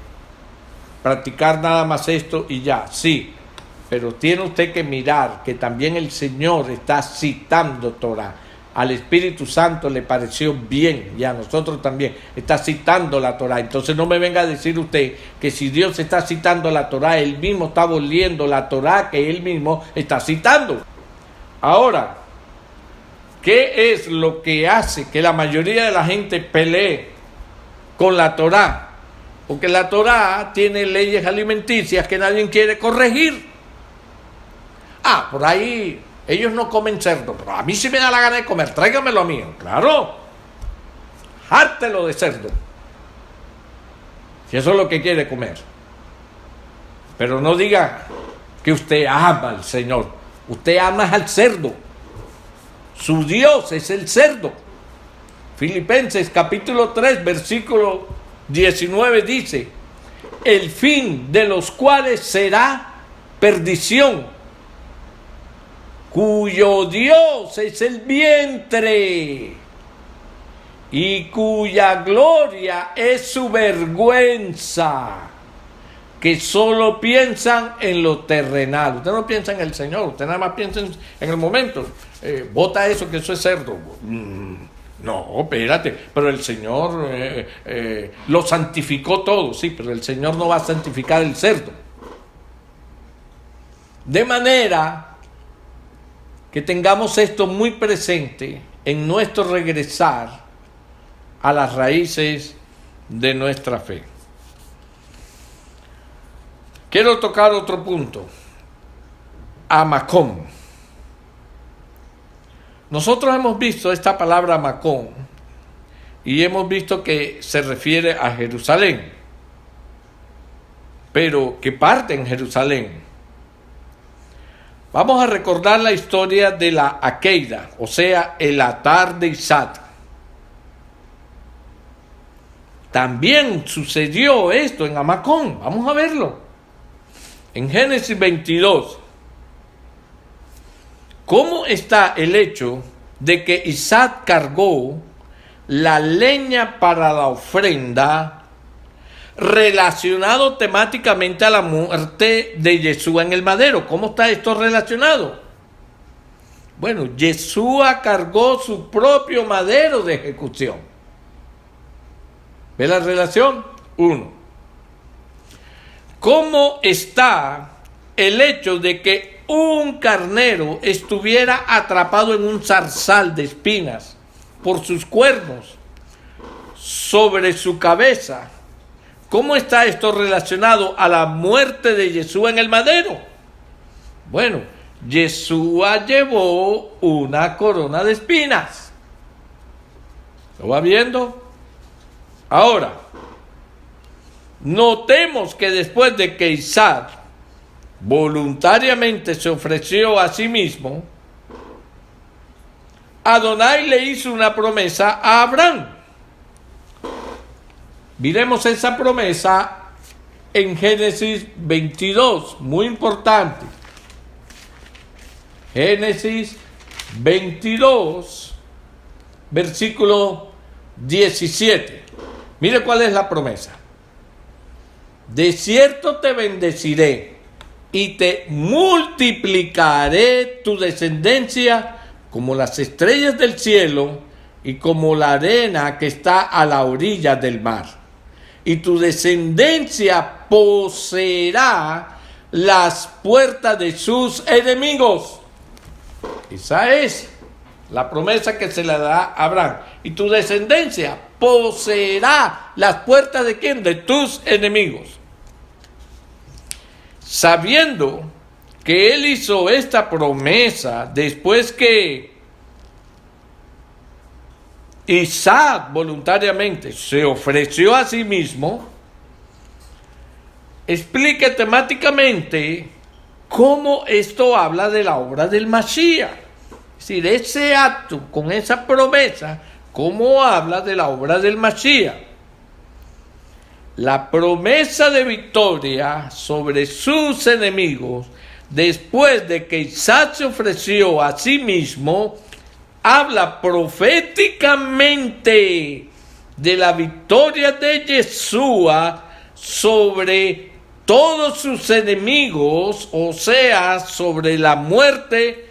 practicar nada más esto y ya, sí. Pero tiene usted que mirar que también el Señor está citando Torá. Al Espíritu Santo le pareció bien, y a nosotros también, está citando la Torá. Entonces no me venga a decir usted que si Dios está citando la Torá, Él mismo está aboliendo la Torá que Él mismo está citando. Ahora, ¿qué es lo que hace que la mayoría de la gente pelee con la Torá? Porque la Torá tiene leyes alimenticias que nadie quiere corregir. Por ahí ellos no comen cerdo, pero a mí sí me da la gana de comer, tráigamelo a mí. Claro, hártelo de cerdo, si eso es lo que quiere comer. Pero no diga que usted ama al Señor, usted ama al cerdo. Su Dios es el cerdo. Filipenses capítulo 3, versículo 19 dice: el fin de los cuales será perdición, cuyo Dios es el vientre y cuya gloria es su vergüenza, que solo piensan en lo terrenal. Usted no piensa en el Señor, usted nada más piensa en el momento. Bota eso, que eso es cerdo. No, espérate, pero el Señor lo santificó todo, sí, pero el Señor no va a santificar el cerdo. De manera que tengamos esto muy presente en nuestro regresar a las raíces de nuestra fe. Quiero tocar otro punto. Amacón. Nosotros hemos visto esta palabra Amacón y hemos visto que se refiere a Jerusalén. Pero ¿qué parte en Jerusalén? Vamos a recordar la historia de la Akeida, o sea, el altar de Isaac. También sucedió esto en Amacón. Vamos a verlo. En Génesis 22. ¿Cómo está el hecho de que Isaac cargó la leña para la ofrenda, relacionado temáticamente a la muerte de Yeshua en el madero. ¿Cómo está esto relacionado? Bueno, Yeshua cargó su propio madero de ejecución. ¿Ve la relación? 1. ¿Cómo está el hecho de que un carnero estuviera atrapado en un zarzal de espinas por sus cuernos sobre su cabeza? ¿Cómo está esto relacionado a la muerte de Yeshua en el madero? Bueno, Yeshua llevó una corona de espinas. ¿Lo va viendo? Ahora, notemos que después de que Isaac voluntariamente se ofreció a sí mismo, Adonai le hizo una promesa a Abraham. Miremos esa promesa en Génesis 22, muy importante. Génesis 22, versículo 17. Mire cuál es la promesa. De cierto te bendeciré y te multiplicaré tu descendencia como las estrellas del cielo y como la arena que está a la orilla del mar. Y tu descendencia poseerá las puertas de sus enemigos. Esa es la promesa que se le da a Abraham. Y tu descendencia poseerá las puertas de ¿quién? De tus enemigos. Sabiendo que él hizo esta promesa después que Isaac voluntariamente se ofreció a sí mismo, explica temáticamente cómo esto habla de la obra del Mashiach. Es decir, ese acto con esa promesa, cómo habla de la obra del Mashiach. La promesa de victoria sobre sus enemigos, después de que Isaac se ofreció a sí mismo, habla proféticamente de la victoria de Yeshua sobre todos sus enemigos, o sea, sobre la muerte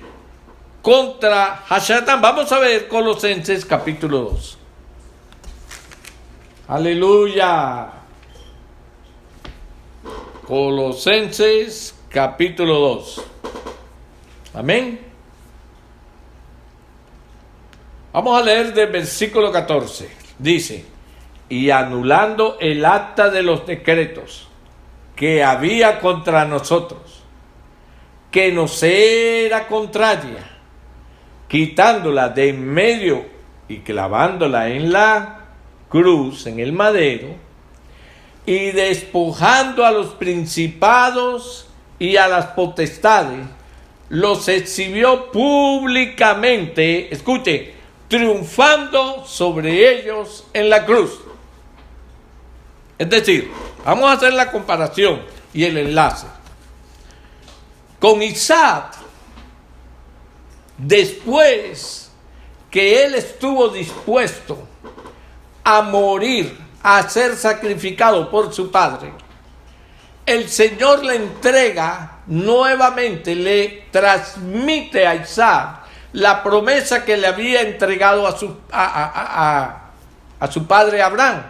contra Hashatán. Vamos a ver Colosenses capítulo 2. Aleluya. Colosenses capítulo 2. Amén. Vamos a leer del versículo 14. Dice, y anulando el acta de los decretos que había contra nosotros, que nos era contraria, quitándola de en medio y clavándola en la cruz, en el madero, y despojando a los principados y a las potestades, los exhibió públicamente, escuche, triunfando sobre ellos en la cruz. Es decir, vamos a hacer la comparación y el enlace. Con Isaac, después que él estuvo dispuesto a morir, a ser sacrificado por su padre, el Señor le entrega nuevamente, le transmite a Isaac la promesa que le había entregado a su padre Abraham,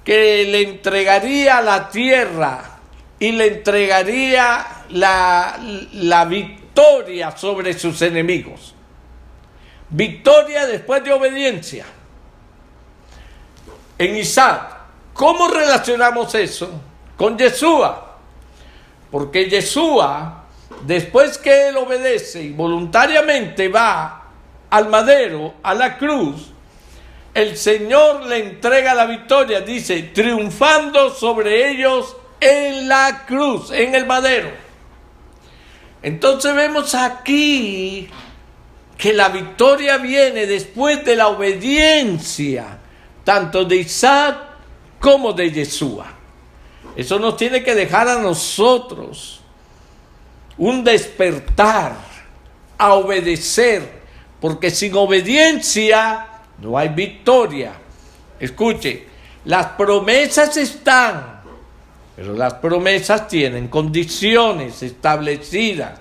que le entregaría la tierra y le entregaría la victoria sobre sus enemigos. Victoria después de obediencia. En Isaac, ¿cómo relacionamos eso con Yeshua? Porque Yeshua, después que él obedece y voluntariamente va al madero, a la cruz, el Señor le entrega la victoria, dice, triunfando sobre ellos en la cruz, en el madero. Entonces vemos aquí que la victoria viene después de la obediencia, tanto de Isaac como de Yeshua. Eso nos tiene que dejar a nosotros un despertar a obedecer, porque sin obediencia no hay victoria. Escuche, las promesas están, pero las promesas tienen condiciones establecidas,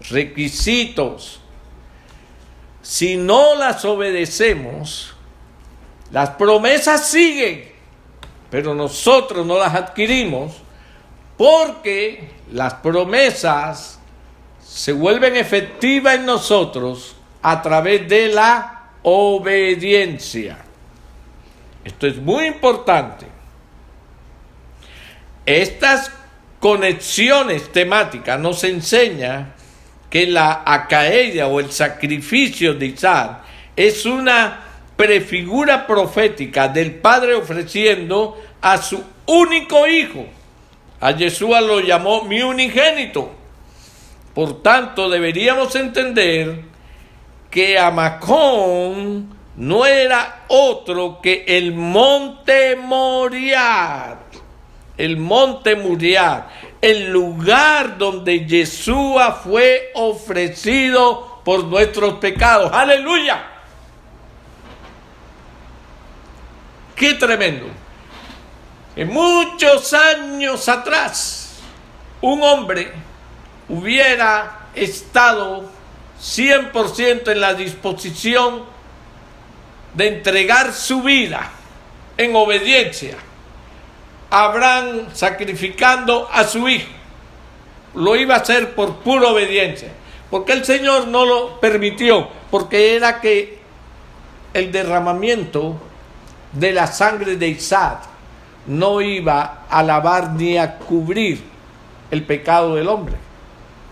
requisitos. Si no las obedecemos, las promesas siguen, pero nosotros no las adquirimos porque las promesas se vuelven efectivas en nosotros a través de la obediencia. Esto es muy importante. Estas conexiones temáticas nos enseñan que la acaedia o el sacrificio de Isaac es una prefigura profética del Padre ofreciendo a su único hijo. A Yeshua lo llamó mi unigénito. Por tanto, deberíamos entender que Amacón no era otro que el monte Moriah. El monte Moriah, el lugar donde Yeshua fue ofrecido por nuestros pecados. ¡Aleluya! ¡Qué tremendo! En muchos años atrás, un hombre hubiera estado 100% en la disposición de entregar su vida en obediencia. Abraham sacrificando a su hijo, lo iba a hacer por pura obediencia, porque el Señor no lo permitió, porque era que el derramamiento de la sangre de Isaac no iba a lavar ni a cubrir el pecado del hombre.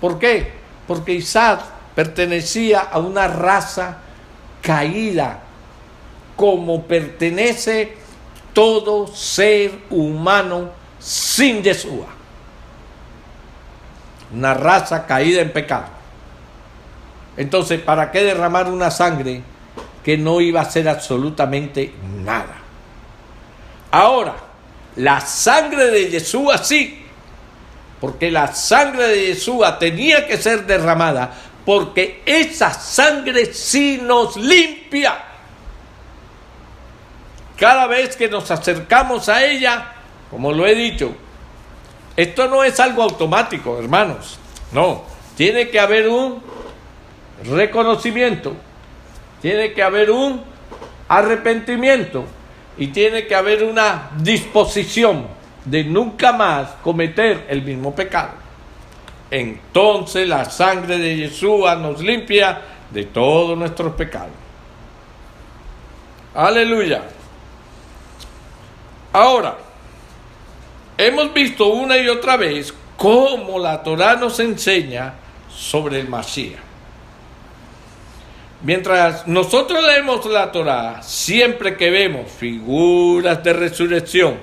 ¿Por qué? Porque Isaac pertenecía a una raza caída, como pertenece todo ser humano sin Yeshua. Una raza caída en pecado. Entonces, ¿para qué derramar una sangre que no iba a hacer absolutamente nada? Ahora, la sangre de Yeshua sí, porque la sangre de Yeshua tenía que ser derramada, porque esa sangre sí nos limpia. Cada vez que nos acercamos a ella, como lo he dicho, esto no es algo automático, hermanos. No, tiene que haber un reconocimiento, tiene que haber un arrepentimiento y tiene que haber una disposición de nunca más cometer el mismo pecado. Entonces la sangre de Yeshua nos limpia de todos nuestros pecados. Aleluya. Ahora, hemos visto una y otra vez cómo la Torá nos enseña sobre el Mashiach. Mientras nosotros leemos la Torá, siempre que vemos figuras de resurrección,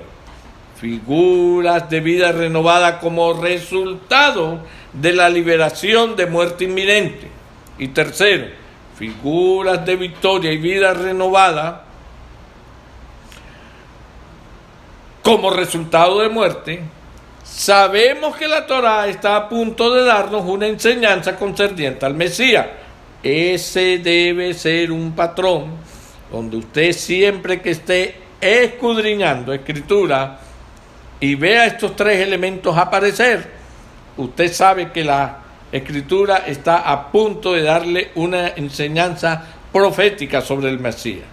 figuras de vida renovada como resultado de la liberación de muerte inminente. Y tercero, figuras de victoria y vida renovada como resultado de muerte, sabemos que la Torá está a punto de darnos una enseñanza concerniente al Mesías. Ese debe ser un patrón donde usted siempre que esté escudriñando Escritura y vea estos tres elementos aparecer, usted sabe que la Escritura está a punto de darle una enseñanza profética sobre el Mesías.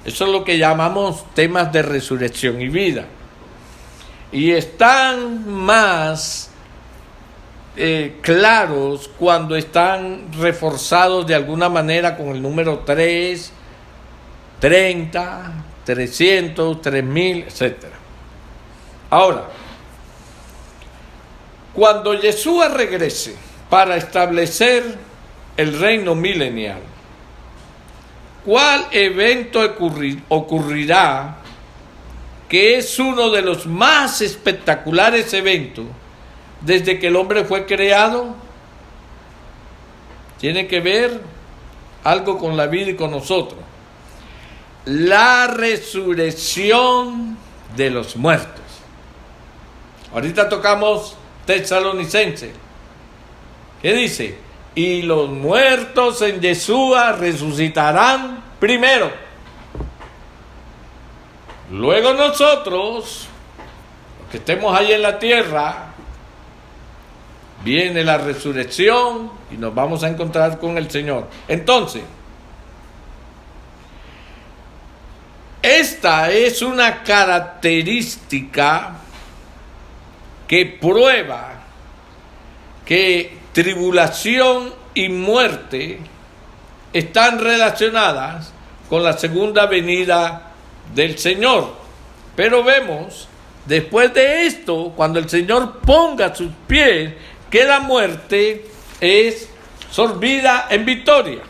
Eso es lo que llamamos temas de resurrección y vida. Y están más claros cuando están reforzados de alguna manera con el número 3, 30, 300, 3000, etc. Ahora, cuando Yeshua regrese para establecer el reino milenial, ¿cuál evento ocurrirá que es uno de los más espectaculares eventos desde que el hombre fue creado? Tiene que ver algo con la vida y con nosotros. La resurrección de los muertos. Ahorita tocamos Tesalonicenses. ¿Qué dice? Y los muertos en Yeshua resucitarán primero. Luego nosotros, los que estemos ahí en la tierra, viene la resurrección y nos vamos a encontrar con el Señor. Entonces, esta es una característica que prueba que tribulación y muerte están relacionadas con la segunda venida del Señor. Pero vemos, después de esto, cuando el Señor ponga sus pies, que la muerte es sorbida en victoria.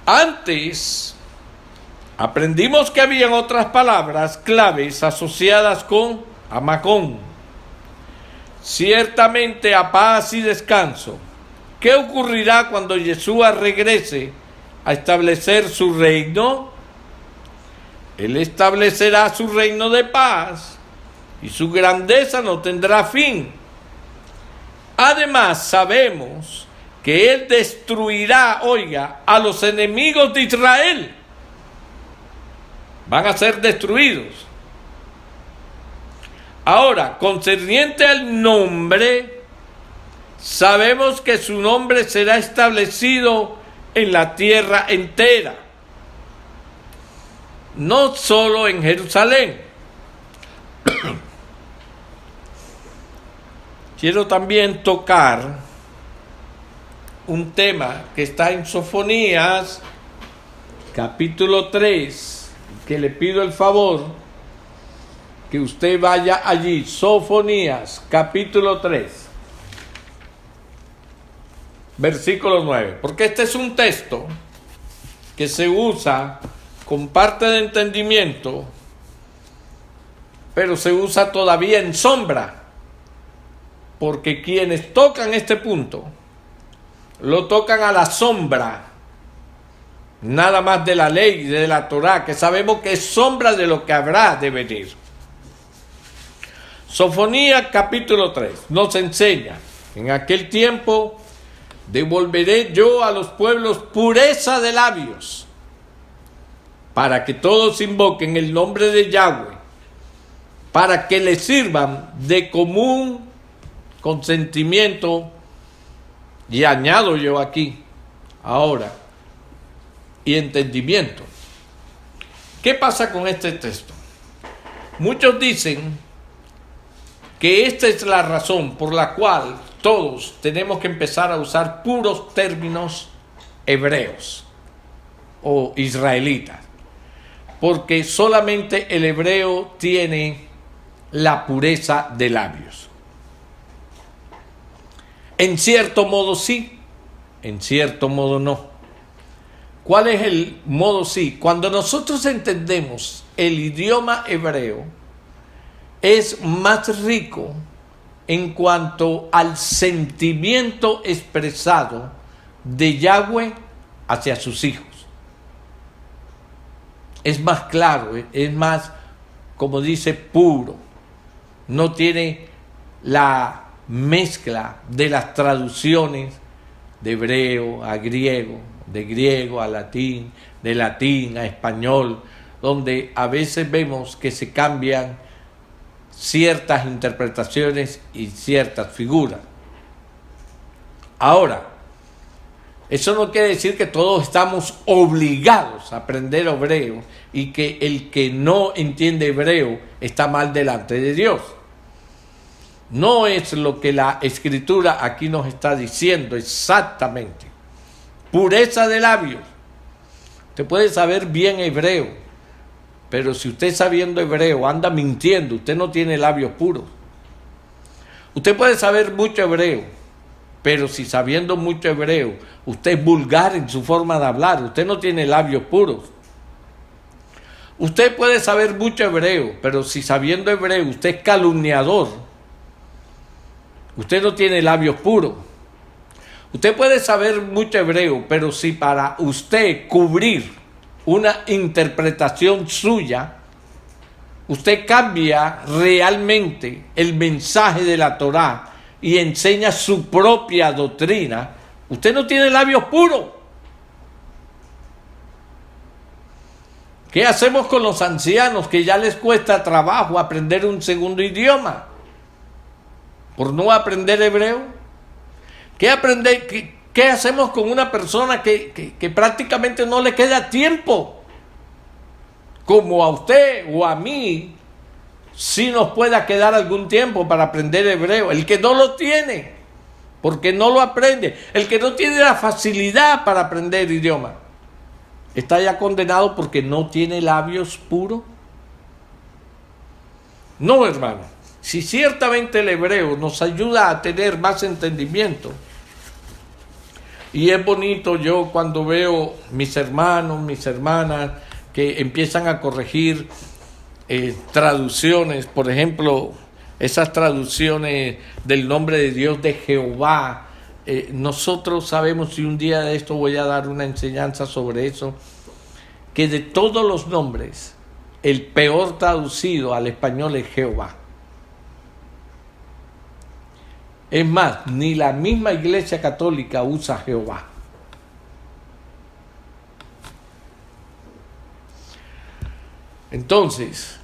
Antes aprendimos que habían otras palabras claves asociadas con Amacón. Ciertamente a paz y descanso. ¿Qué ocurrirá cuando Yeshua regrese a establecer su reino? Él establecerá su reino de paz y su grandeza no tendrá fin. Además, sabemos que Él destruirá, oiga, a los enemigos de Israel. Van a ser destruidos. Ahora, concerniente al nombre, sabemos que su nombre será establecido en la tierra entera, no solo en Jerusalén. Quiero también tocar un tema que está en Sofonías, capítulo 3, que le pido el favor que usted vaya allí. Sofonías, capítulo 3, versículo 9, porque este es un texto que se usa con parte de entendimiento, pero se usa todavía en sombra, porque quienes tocan este punto lo tocan a la sombra nada más de la ley, de la Torá, que sabemos que es sombra de lo que habrá de venir. Sofonías capítulo 3 nos enseña: en aquel tiempo devolveré yo a los pueblos pureza de labios, para que todos invoquen el nombre de Yahweh, para que les sirvan de común consentimiento, y añado yo aquí ahora, y entendimiento. ¿Qué pasa con este texto? Muchos dicen que esta es la razón por la cual todos tenemos que empezar a usar puros términos hebreos o israelitas, porque solamente el hebreo tiene la pureza de labios. En cierto modo sí, en cierto modo no. ¿Cuál es el modo sí? Cuando nosotros entendemos el idioma hebreo, es más rico en cuanto al sentimiento expresado de Yahweh hacia sus hijos. Es más claro, es más, como dice, puro. No tiene la mezcla de las traducciones de hebreo a griego, de griego a latín, de latín a español, donde a veces vemos que se cambian ciertas interpretaciones y ciertas figuras. Ahora, eso no quiere decir que todos estamos obligados a aprender hebreo y que el que no entiende hebreo está mal delante de Dios. No es lo que la Escritura aquí nos está diciendo exactamente. Pureza de labios. Usted puede saber bien hebreo, pero si usted sabiendo hebreo anda mintiendo, usted no tiene labios puros. Usted puede saber mucho hebreo, pero si sabiendo mucho hebreo usted es vulgar en su forma de hablar, usted no tiene labios puros. Usted puede saber mucho hebreo, pero si sabiendo hebreo usted es calumniador, usted no tiene labios puros. Usted puede saber mucho hebreo, pero si para usted cubrir una interpretación suya, usted cambia realmente el mensaje de la Torá y enseña su propia doctrina, usted no tiene labios puros. ¿Qué hacemos con los ancianos que ya les cuesta trabajo aprender un segundo idioma por no aprender hebreo? ¿Qué hacemos con una persona que prácticamente no le queda tiempo? Como a usted o a mí, si nos pueda quedar algún tiempo para aprender hebreo. El que no lo tiene, porque no lo aprende. El que no tiene la facilidad para aprender idioma, está ya condenado porque no tiene labios puros. No, hermano. Si ciertamente el hebreo nos ayuda a tener más entendimiento, y es bonito yo cuando veo mis hermanos, mis hermanas, que empiezan a corregir traducciones, por ejemplo, esas traducciones del nombre de Dios de Jehová. Nosotros sabemos, y un día de esto voy a dar una enseñanza sobre eso, que de todos los nombres, el peor traducido al español es Jehová. Es más, ni la misma Iglesia Católica usa Jehová. Entonces,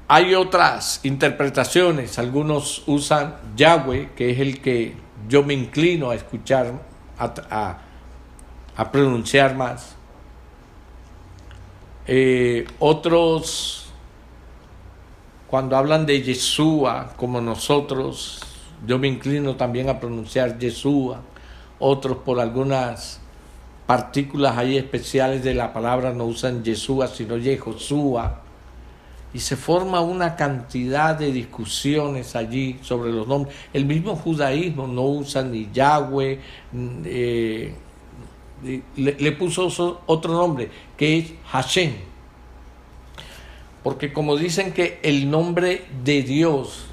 hay otras interpretaciones. Algunos usan Yahweh, que es el que yo me inclino a escuchar, a pronunciar más. Otros, cuando hablan de Yeshua, como nosotros, yo me inclino también a pronunciar Yeshua. Otros, por algunas partículas ahí especiales de la palabra, no usan Yeshua, sino Yehoshua. Y se forma una cantidad de discusiones allí sobre los nombres. El mismo judaísmo no usa ni Yahweh, le puso otro nombre, que es Hashem. Porque como dicen que el nombre de Dios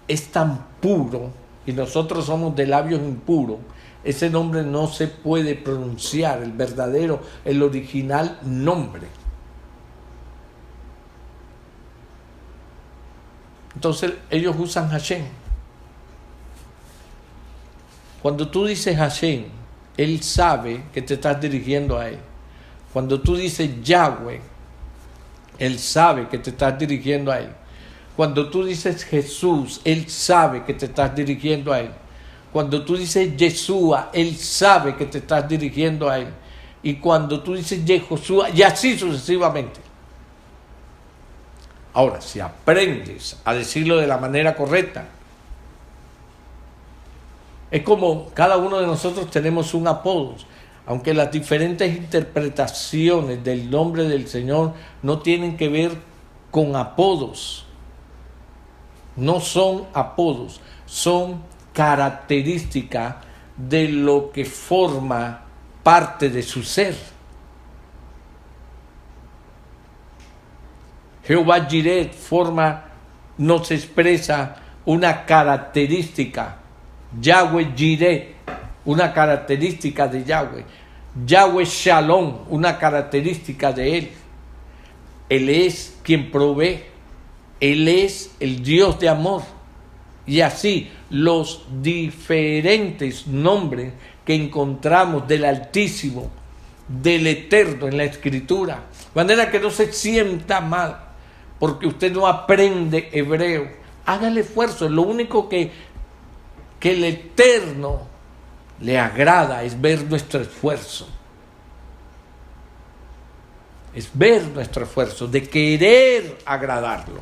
es tan puro, y nosotros somos de labios impuros, ese nombre no se puede pronunciar, el verdadero, el original nombre. Entonces ellos usan Hashem. Cuando tú dices Hashem, Él sabe que te estás dirigiendo a Él. Cuando tú dices Yahweh, Él sabe que te estás dirigiendo a Él. Cuando tú dices Jesús, Él sabe que te estás dirigiendo a Él. Cuando tú dices Yeshua, Él sabe que te estás dirigiendo a Él. Y cuando tú dices Yehoshua, y así sucesivamente. Ahora, si aprendes a decirlo de la manera correcta, es como cada uno de nosotros tenemos un apodo, aunque las diferentes interpretaciones del nombre del Señor no tienen que ver con apodos. No son apodos, son características de lo que forma parte de su ser. Jehová Jireh nos expresa una característica. Yahweh Jireh, una característica de Yahweh. Yahweh Shalom, una característica de Él. Él es quien provee. Él es el Dios de amor. Y así los diferentes nombres que encontramos del Altísimo, del Eterno en la Escritura. De manera que no se sienta mal porque usted no aprende hebreo. Hágale esfuerzo. Lo único que el Eterno le agrada es ver nuestro esfuerzo. Es ver nuestro esfuerzo de querer agradarlo.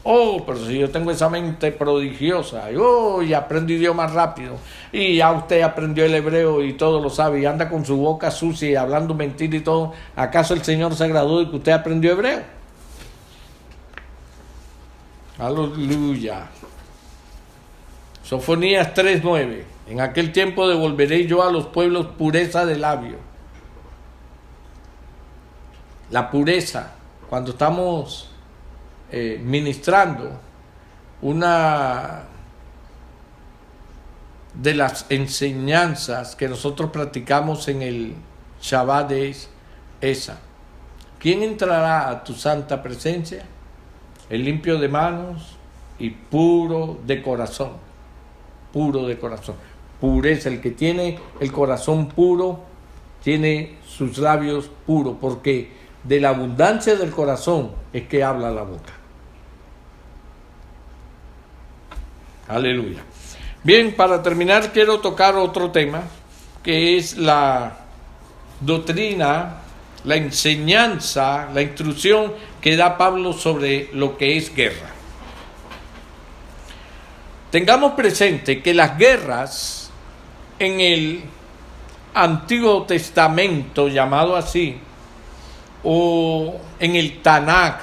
Oh, pero si yo tengo esa mente prodigiosa, y aprendo idiomas rápido, y ya usted aprendió el hebreo y todo lo sabe, y anda con su boca sucia y hablando mentira y todo, ¿acaso el Señor se agradó de que usted aprendió hebreo? Aleluya. Sofonías 3:9. En aquel tiempo devolveré yo a los pueblos pureza de labio. La pureza, cuando estamos ministrando, una de las enseñanzas que nosotros practicamos en el Shabbat es esa. ¿Quién entrará a tu santa presencia? El limpio de manos y puro de corazón. Puro de corazón. Pureza, el que tiene el corazón puro, tiene sus labios puros, porque de la abundancia del corazón es que habla la boca. Aleluya. Bien, para terminar quiero tocar otro tema, que es la doctrina, la enseñanza, la instrucción que da Pablo sobre lo que es guerra. Tengamos presente que las guerras en el Antiguo Testamento, llamado así, o en el Tanaj,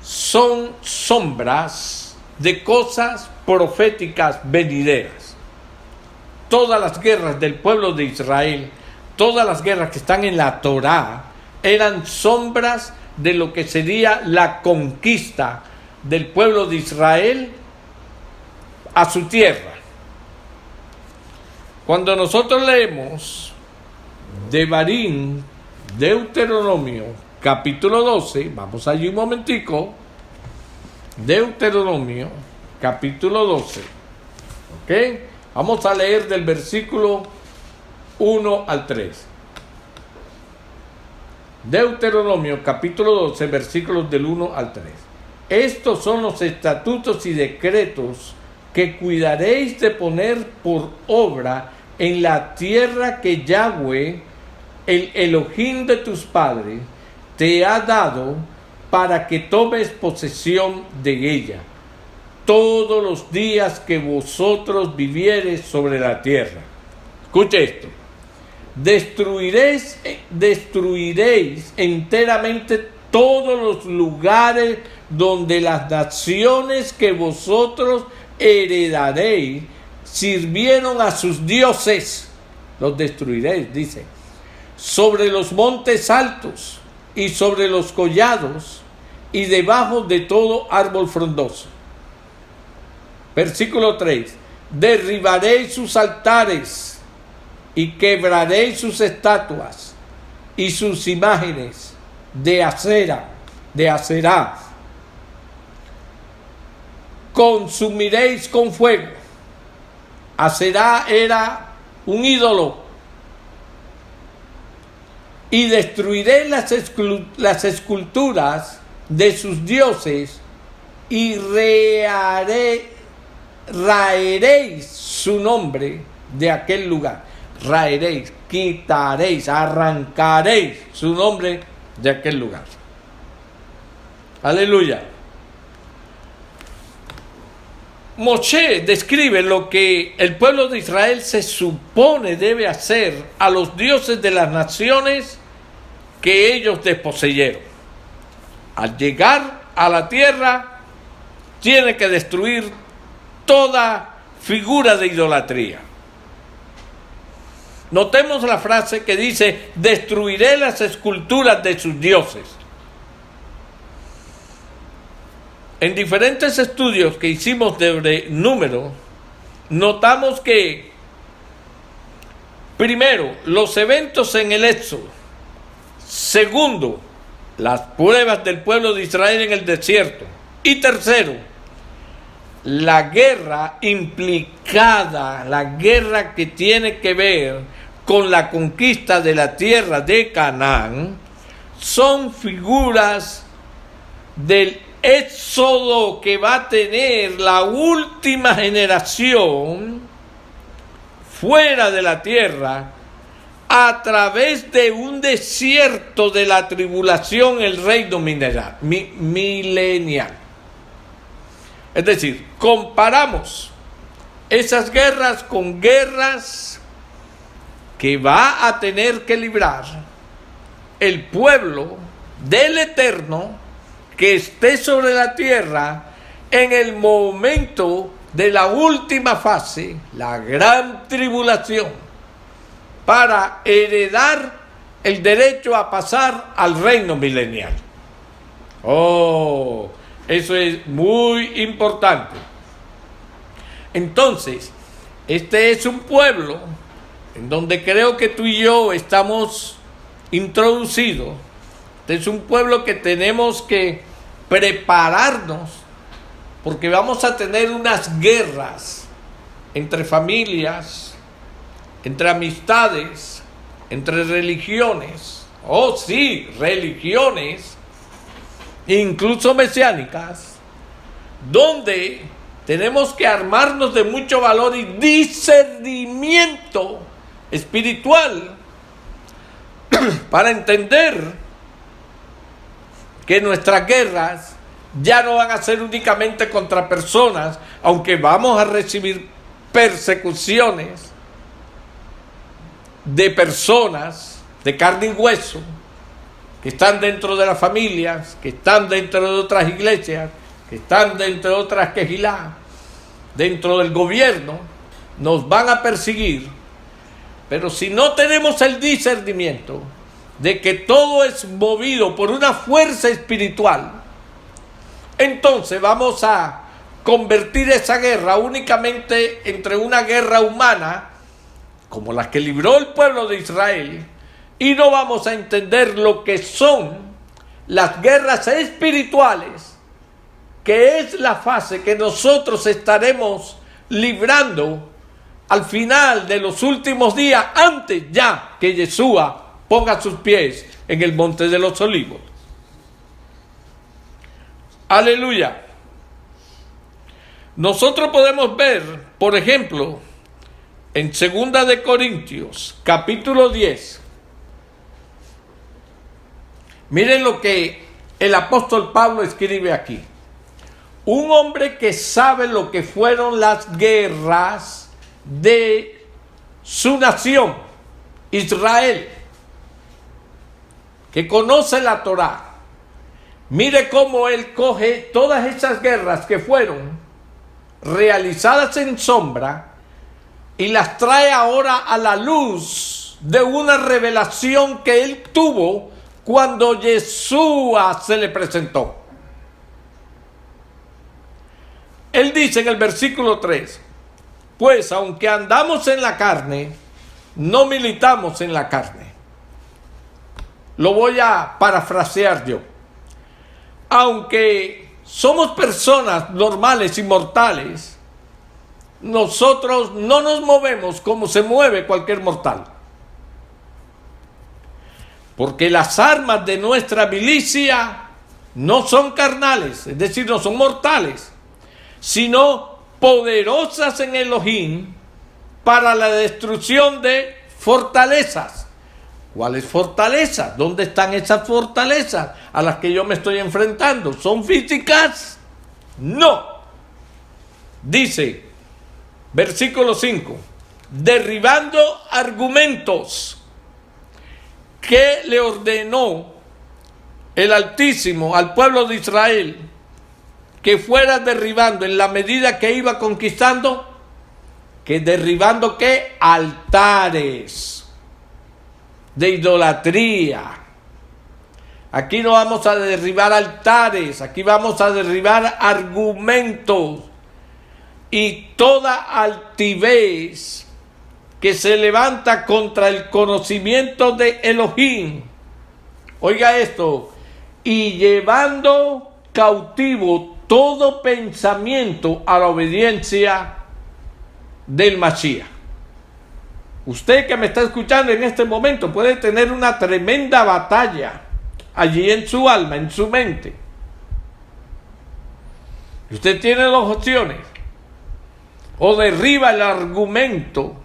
son sombras de cosas proféticas venideras. Todas las guerras del pueblo de Israel, todas las guerras que están en la Torá, eran sombras de lo que sería la conquista del pueblo de Israel a su tierra. Cuando nosotros leemos Devarim, Deuteronomio, capítulo 12, vamos allí un momentico, Deuteronomio, capítulo 12, ¿ok? Vamos a leer del versículo 1 al 3. Deuteronomio, capítulo 12, versículos del 1 al 3. Estos son los estatutos y decretos que cuidaréis de poner por obra en la tierra que Yahweh, el Elohim de tus padres, te ha dado para que tomes posesión de ella todos los días que vosotros viviereis sobre la tierra. Escuche esto. Destruiréis enteramente todos los lugares donde las naciones que vosotros heredaréis sirvieron a sus dioses. Los destruiréis, dice. Sobre los montes altos y sobre los collados y debajo de todo árbol frondoso. Versículo 3. Derribaréis sus altares y quebraréis sus estatuas y sus imágenes de Aserá. Consumiréis con fuego. Aserá era un ídolo. Y destruiréis las esculturas de sus dioses y raeréis su nombre de aquel lugar. Raeréis, quitaréis, arrancaréis su nombre de aquel lugar. Aleluya. Moshe describe lo que el pueblo de Israel se supone debe hacer a los dioses de las naciones que ellos desposeyeron. Al llegar a la tierra, tiene que destruir toda figura de idolatría. Notemos la frase que dice: destruiré las esculturas de sus dioses. En diferentes estudios que hicimos de número, notamos que, primero, los eventos en el Éxodo. Segundo, las pruebas del pueblo de Israel en el desierto. Y tercero, la guerra implicada, la guerra que tiene que ver con la conquista de la tierra de Canaán, son figuras del éxodo que va a tener la última generación fuera de la tierra a través de un desierto de la tribulación, el reino milenial. Es decir, comparamos esas guerras con guerras que va a tener que librar el pueblo del Eterno que esté sobre la tierra en el momento de la última fase, la gran tribulación, para heredar el derecho a pasar al reino milenial. Oh, eso es muy importante. Entonces, este es un pueblo en donde creo que tú y yo estamos introducidos. Este es un pueblo que tenemos que prepararnos, porque vamos a tener unas guerras entre familias, entre amistades, entre religiones, oh sí, religiones, incluso mesiánicas, donde tenemos que armarnos de mucho valor y discernimiento espiritual para entender que nuestras guerras ya no van a ser únicamente contra personas, aunque vamos a recibir persecuciones de personas de carne y hueso, que están dentro de las familias, que están dentro de otras iglesias, que están dentro de otras quejilá, dentro del gobierno, nos van a perseguir. Pero si no tenemos el discernimiento de que todo es movido por una fuerza espiritual, entonces vamos a convertir esa guerra únicamente entre una guerra humana, como la que libró el pueblo de Israel, y no vamos a entender lo que son las guerras espirituales, que es la fase que nosotros estaremos librando al final de los últimos días, antes ya que Yeshua ponga sus pies en el monte de los olivos. Aleluya. Nosotros podemos ver, por ejemplo, en 2 de Corintios, capítulo 10. Miren lo que el apóstol Pablo escribe aquí. Un hombre que sabe lo que fueron las guerras de su nación, Israel, que conoce la Torá. Mire cómo él coge todas esas guerras que fueron realizadas en sombra y las trae ahora a la luz de una revelación que él tuvo cuando Yeshua se le presentó. Él dice en el versículo 3, pues aunque andamos en la carne, no militamos en la carne. Lo voy a parafrasear yo. Aunque somos personas normales y mortales, nosotros no nos movemos como se mueve cualquier mortal. Porque las armas de nuestra milicia no son carnales, es decir, no son mortales, sino poderosas en Elohim para la destrucción de fortalezas. ¿Cuáles fortalezas? ¿Dónde están esas fortalezas a las que yo me estoy enfrentando? ¿Son físicas? No. Dice, versículo 5, derribando argumentos que le ordenó el Altísimo al pueblo de Israel que fuera derribando en la medida que iba conquistando, que derribando ¿qué? Altares de idolatría. Aquí no vamos a derribar altares, aquí vamos a derribar argumentos y toda altivez que se levanta contra el conocimiento de Elohim. Oiga esto, y llevando cautivo todo pensamiento a la obediencia del Mashiach. Usted que me está escuchando en este momento puede tener una tremenda batalla allí en su alma, en su mente. Usted tiene dos opciones: o derriba el argumento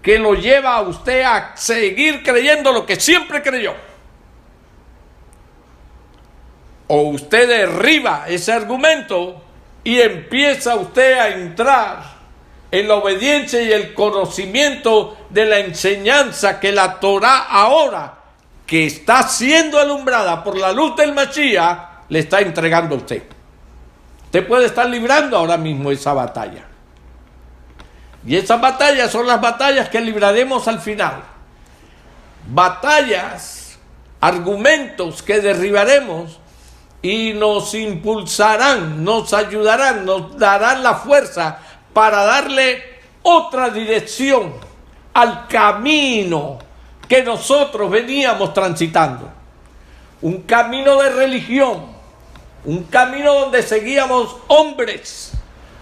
que lo lleva a usted a seguir creyendo lo que siempre creyó, o usted derriba ese argumento y empieza usted a entrar en la obediencia y el conocimiento de la enseñanza que la Torá ahora, que está siendo alumbrada por la luz del Mashiach, le está entregando a usted. Usted puede estar librando ahora mismo esa batalla. Y esas batallas son las batallas que libraremos al final. Batallas, argumentos que derribaremos y nos impulsarán, nos ayudarán, nos darán la fuerza para darle otra dirección al camino que nosotros veníamos transitando. Un camino de religión, un camino donde seguíamos hombres,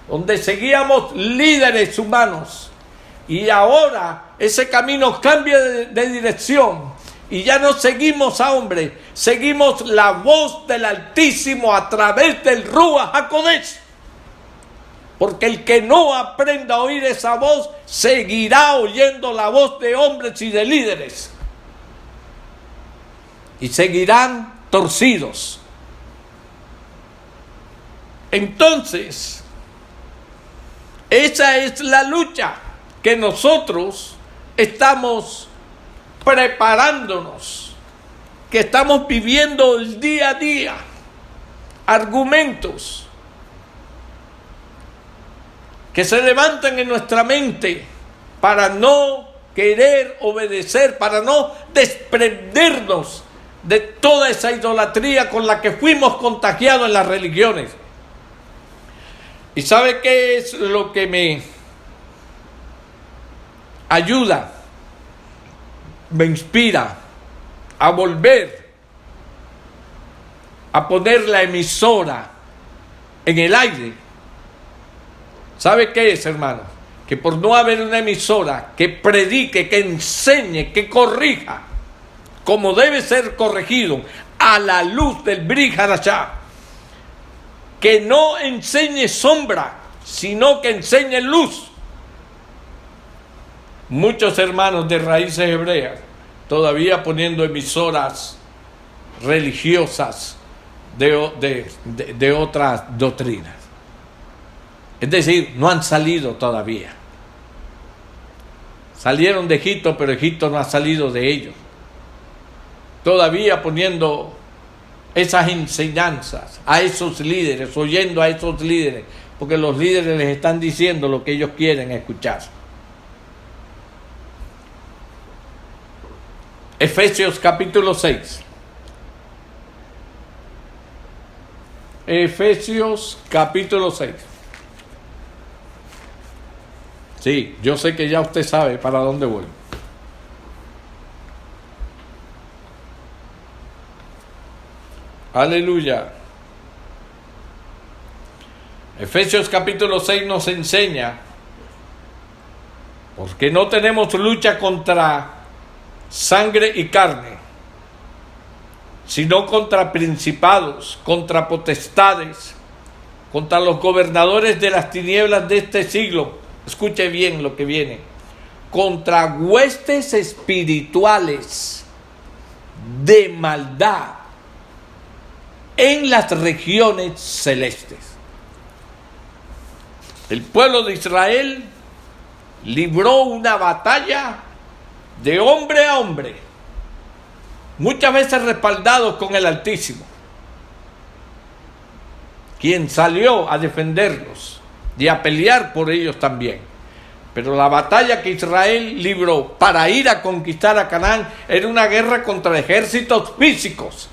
donde seguíamos líderes humanos. Y ahora ese camino cambia de dirección y ya no seguimos a hombres, seguimos la voz del Altísimo a través del Ruach HaKodesh. Porque el que no aprenda a oír esa voz, seguirá oyendo la voz de hombres y de líderes. Y seguirán torcidos. Entonces, esa es la lucha que nosotros estamos preparándonos, que estamos viviendo el día a día. Argumentos que se levantan en nuestra mente para no querer obedecer, para no desprendernos de toda esa idolatría con la que fuimos contagiados en las religiones. ¿Y sabe qué es lo que me ayuda, me inspira a volver a poner la emisora en el aire? ¿Sabe qué es, hermano? Que por no haber una emisora que predique, que enseñe, que corrija, como debe ser corregido, a la luz del Brit Hadashah, que no enseñe sombra, sino que enseñe luz. Muchos hermanos de raíces hebreas todavía poniendo emisoras religiosas de otras doctrinas. Es decir, no han salido todavía. Salieron de Egipto, pero Egipto no ha salido de ellos. Todavía poniendo esas enseñanzas a esos líderes, oyendo a esos líderes, porque los líderes les están diciendo lo que ellos quieren escuchar. Efesios capítulo 6. Efesios capítulo 6. Sí, yo sé que ya usted sabe para dónde voy. Aleluya. Efesios capítulo 6 nos enseña, porque no tenemos lucha contra sangre y carne, sino contra principados, contra potestades, contra los gobernadores de las tinieblas de este siglo. Escuche bien lo que viene. Contra huestes espirituales de maldad en las regiones celestes. El pueblo de Israel libró una batalla de hombre a hombre, muchas veces respaldados con el Altísimo, quien salió a defenderlos y a pelear por ellos también. Pero la batalla que Israel libró para ir a conquistar a Canaán era una guerra contra ejércitos físicos.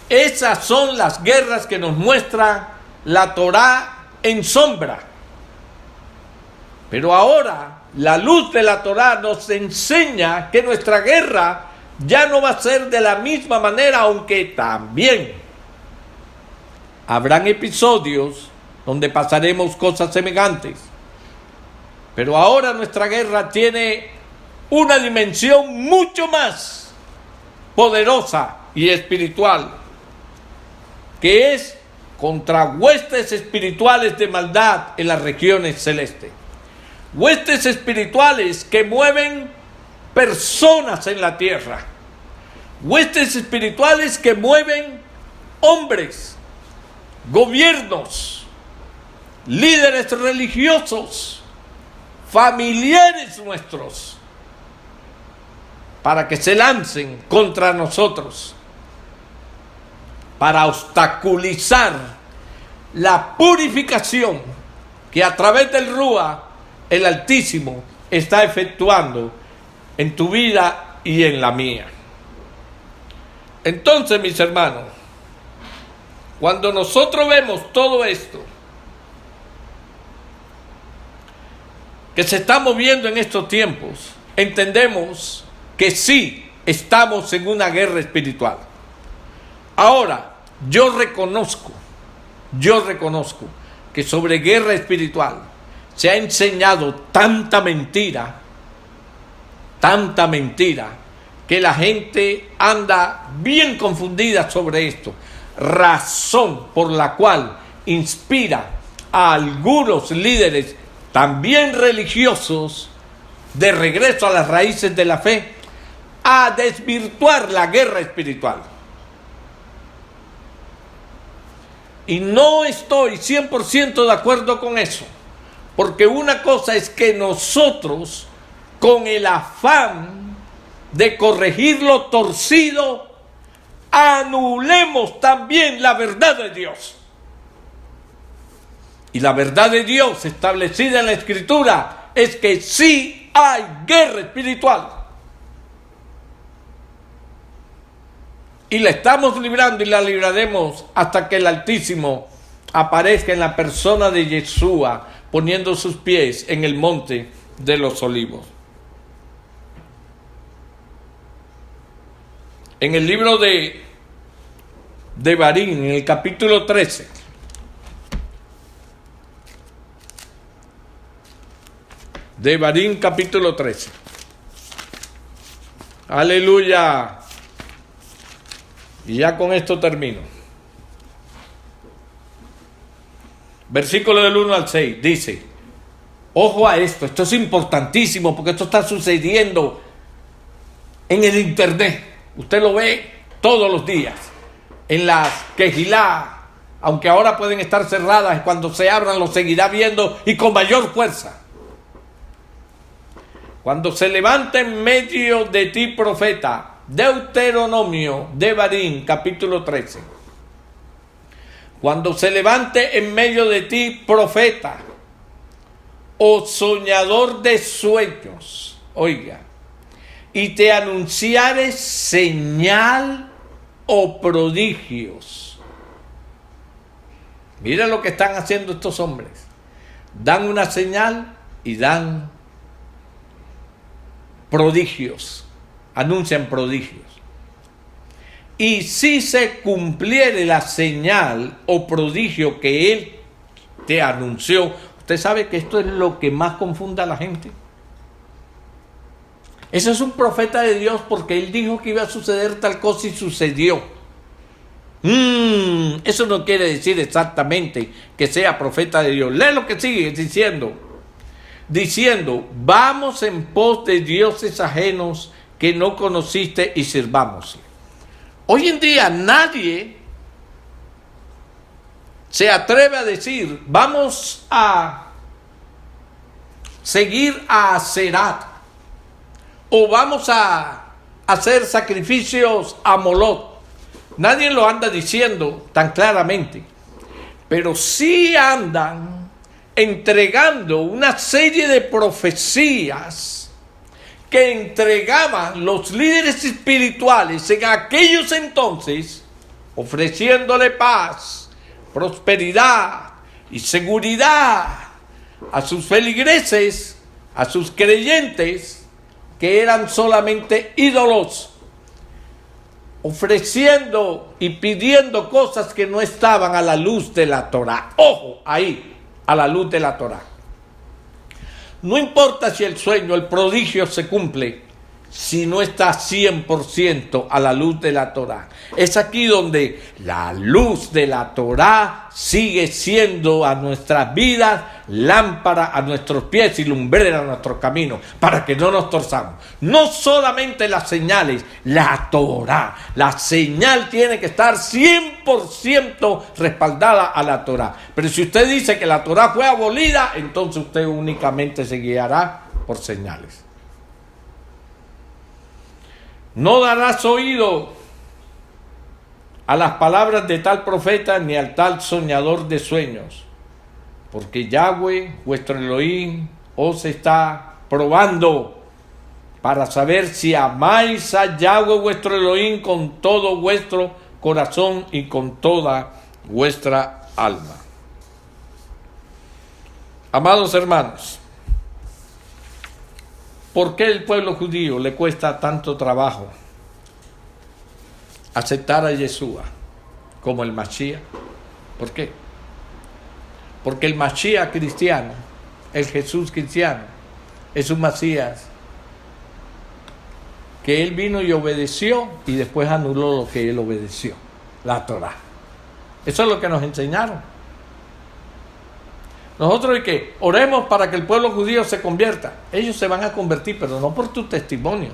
Esas son las guerras que nos muestra la Torá en sombra. Pero ahora la luz de la Torá nos enseña que nuestra guerra ya no va a ser de la misma manera, aunque también habrán episodios donde pasaremos cosas semejantes. Pero ahora nuestra guerra tiene una dimensión mucho más poderosa y espiritual, que es contra huestes espirituales de maldad en las regiones celestes. Huestes espirituales que mueven personas en la tierra. Huestes espirituales que mueven hombres, gobiernos, líderes religiosos, familiares nuestros, para que se lancen contra nosotros, para obstaculizar la purificación que a través del Ruach el Altísimo está efectuando en tu vida y en la mía. Entonces, mis hermanos, cuando nosotros vemos todo esto que se está moviendo en estos tiempos, entendemos que sí estamos en una guerra espiritual. Ahora, yo reconozco que sobre guerra espiritual se ha enseñado tanta mentira tanta mentira que la gente anda bien confundida sobre esto. Razón por la cual inspira a algunos líderes, también religiosos, de regreso a las raíces de la fe, a desvirtuar la guerra espiritual. Y no estoy 100% de acuerdo con eso, porque una cosa es que nosotros, con el afán de corregir lo torcido, anulemos también la verdad de Dios. Y la verdad de Dios establecida en la Escritura es que sí hay guerra espiritual. Y la estamos librando y la libraremos hasta que el Altísimo aparezca en la persona de Yeshua, poniendo sus pies en el monte de los olivos. En el libro de Devarim, en el capítulo 13, Devarim capítulo 13. Aleluya. Y ya con esto termino. Versículo del 1 al 6 dice, ojo a esto es importantísimo porque esto está sucediendo en el internet. Usted lo ve todos los días. En las Kehilá, aunque ahora pueden estar cerradas, cuando se abran lo seguirá viendo y con mayor fuerza. Cuando se levante en medio de ti profeta, Deuteronomio, Devarim, capítulo 13. Cuando se levante en medio de ti profeta, o soñador de sueños, oiga, y te anunciare señal o prodigios. Mira lo que están haciendo estos hombres. Dan una señal y dan prodigios, anuncian prodigios. Y si se cumpliere la señal o prodigio que él te anunció, usted sabe que esto es lo que más confunde a la gente. Ese es un profeta de Dios porque él dijo que iba a suceder tal cosa y sucedió. Eso no quiere decir exactamente que sea profeta de Dios. Lee lo que sigue diciendo, vamos en pos de dioses ajenos que no conociste y sirvámosle. Hoy en día nadie se atreve a decir, vamos a seguir a Aserat, o vamos a hacer sacrificios a Molot. Nadie lo anda diciendo tan claramente, pero sí andan entregando una serie de profecías que entregaban los líderes espirituales en aquellos entonces, ofreciéndole paz, prosperidad y seguridad a sus feligreses, a sus creyentes, que eran solamente ídolos, ofreciendo y pidiendo cosas que no estaban a la luz de la Torá. Ojo, ahí, a la luz de la Torá. No importa si el sueño, el prodigio se cumple, si no está 100% a la luz de la Torá. Es aquí donde la luz de la Torá sigue siendo a nuestras vidas lámpara a nuestros pies y lumbrera a nuestro camino, para que no nos torzamos. No solamente las señales, la Torá. La señal tiene que estar 100% respaldada a la Torá. Pero si usted dice que la Torá fue abolida, entonces usted únicamente se guiará por señales. No darás oído a las palabras de tal profeta ni al tal soñador de sueños, porque Yahweh, vuestro Elohim, os está probando para saber si amáis a Yahweh, vuestro Elohim, con todo vuestro corazón y con toda vuestra alma. Amados hermanos, ¿por qué el pueblo judío le cuesta tanto trabajo aceptar a Yeshua como el Mashiach? ¿Por qué? Porque el Mashiach cristiano, el Jesús cristiano, es un Mesías que él vino y obedeció y después anuló lo que él obedeció, la Torá. Eso es lo que nos enseñaron. Nosotros hay que oremos para que el pueblo judío se convierta. Ellos se van a convertir, pero no por tu testimonio.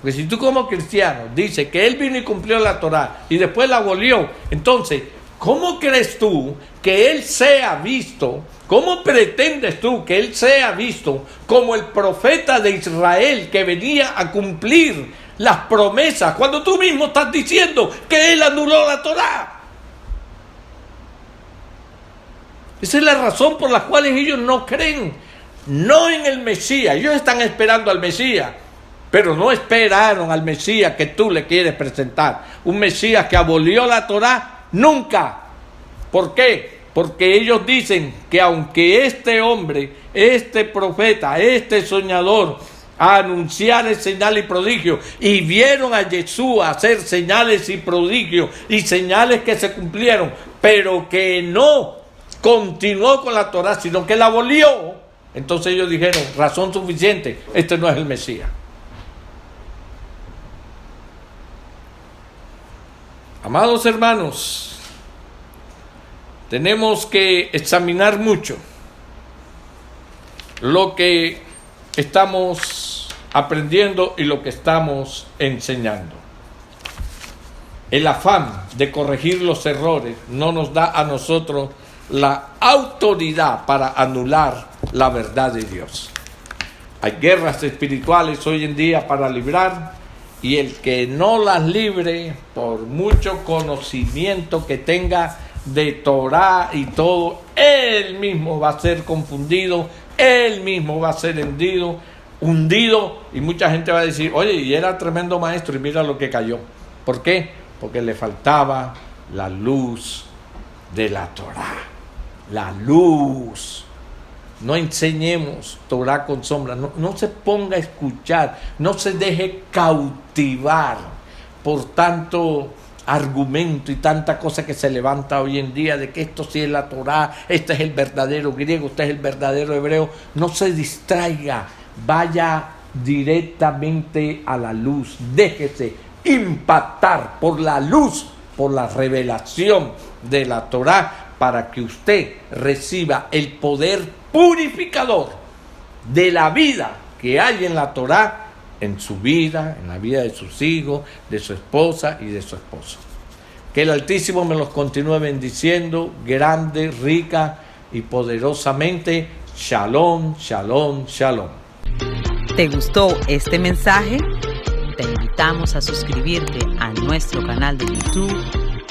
Porque si tú como cristiano dices que él vino y cumplió la Torá y después la abolió, entonces, ¿cómo crees tú que él sea visto? ¿Cómo pretendes tú que él sea visto como el profeta de Israel que venía a cumplir las promesas cuando tú mismo estás diciendo que él anuló la Torá? Esa es la razón por la cual ellos no creen, no en el Mesías. Ellos están esperando al Mesías, pero no esperaron al Mesías que tú le quieres presentar. Un Mesías que abolió la Torá, nunca. ¿Por qué? Porque ellos dicen que aunque este hombre, este profeta, este soñador, anunciara señales y prodigios, y vieron a Jesús hacer señales y prodigios, y señales que se cumplieron, pero que no continuó con la Torá, sino que la abolió, entonces ellos dijeron, razón suficiente, este no es el Mesías. Amados hermanos, tenemos que examinar mucho lo que estamos aprendiendo y lo que estamos enseñando. El afán de corregir los errores no nos da a nosotros la autoridad para anular la verdad de Dios. Hay guerras espirituales hoy en día para librar, y el que no las libre, por mucho conocimiento que tenga de Torá y todo, él mismo va a ser confundido, él mismo va a ser hundido, y mucha gente va a decir, oye, y era tremendo maestro y mira lo que cayó. ¿Por qué? Porque le faltaba la luz de la Torá. La luz. No enseñemos Torá con sombra. No se ponga a escuchar. No se deje cautivar por tanto argumento y tanta cosa que se levanta hoy en día de que esto sí es la Torá, este es el verdadero griego, este es el verdadero hebreo. No se distraiga. Vaya directamente a la luz. Déjese impactar por la luz, por la revelación de la Torá, para que usted reciba el poder purificador de la vida que hay en la Torá, en su vida, en la vida de sus hijos, de su esposa y de su esposo. Que el Altísimo me los continúe bendiciendo, grande, rica y poderosamente. Shalom, shalom, shalom. ¿Te gustó este mensaje? Te invitamos a suscribirte a nuestro canal de YouTube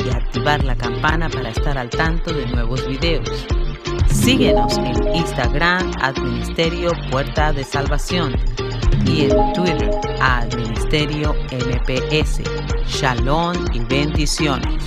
y activar la campana para estar al tanto de nuevos videos. Síguenos en Instagram @Ministerio Puerta de Salvación y en Twitter @Ministerio MPS. Shalom y bendiciones.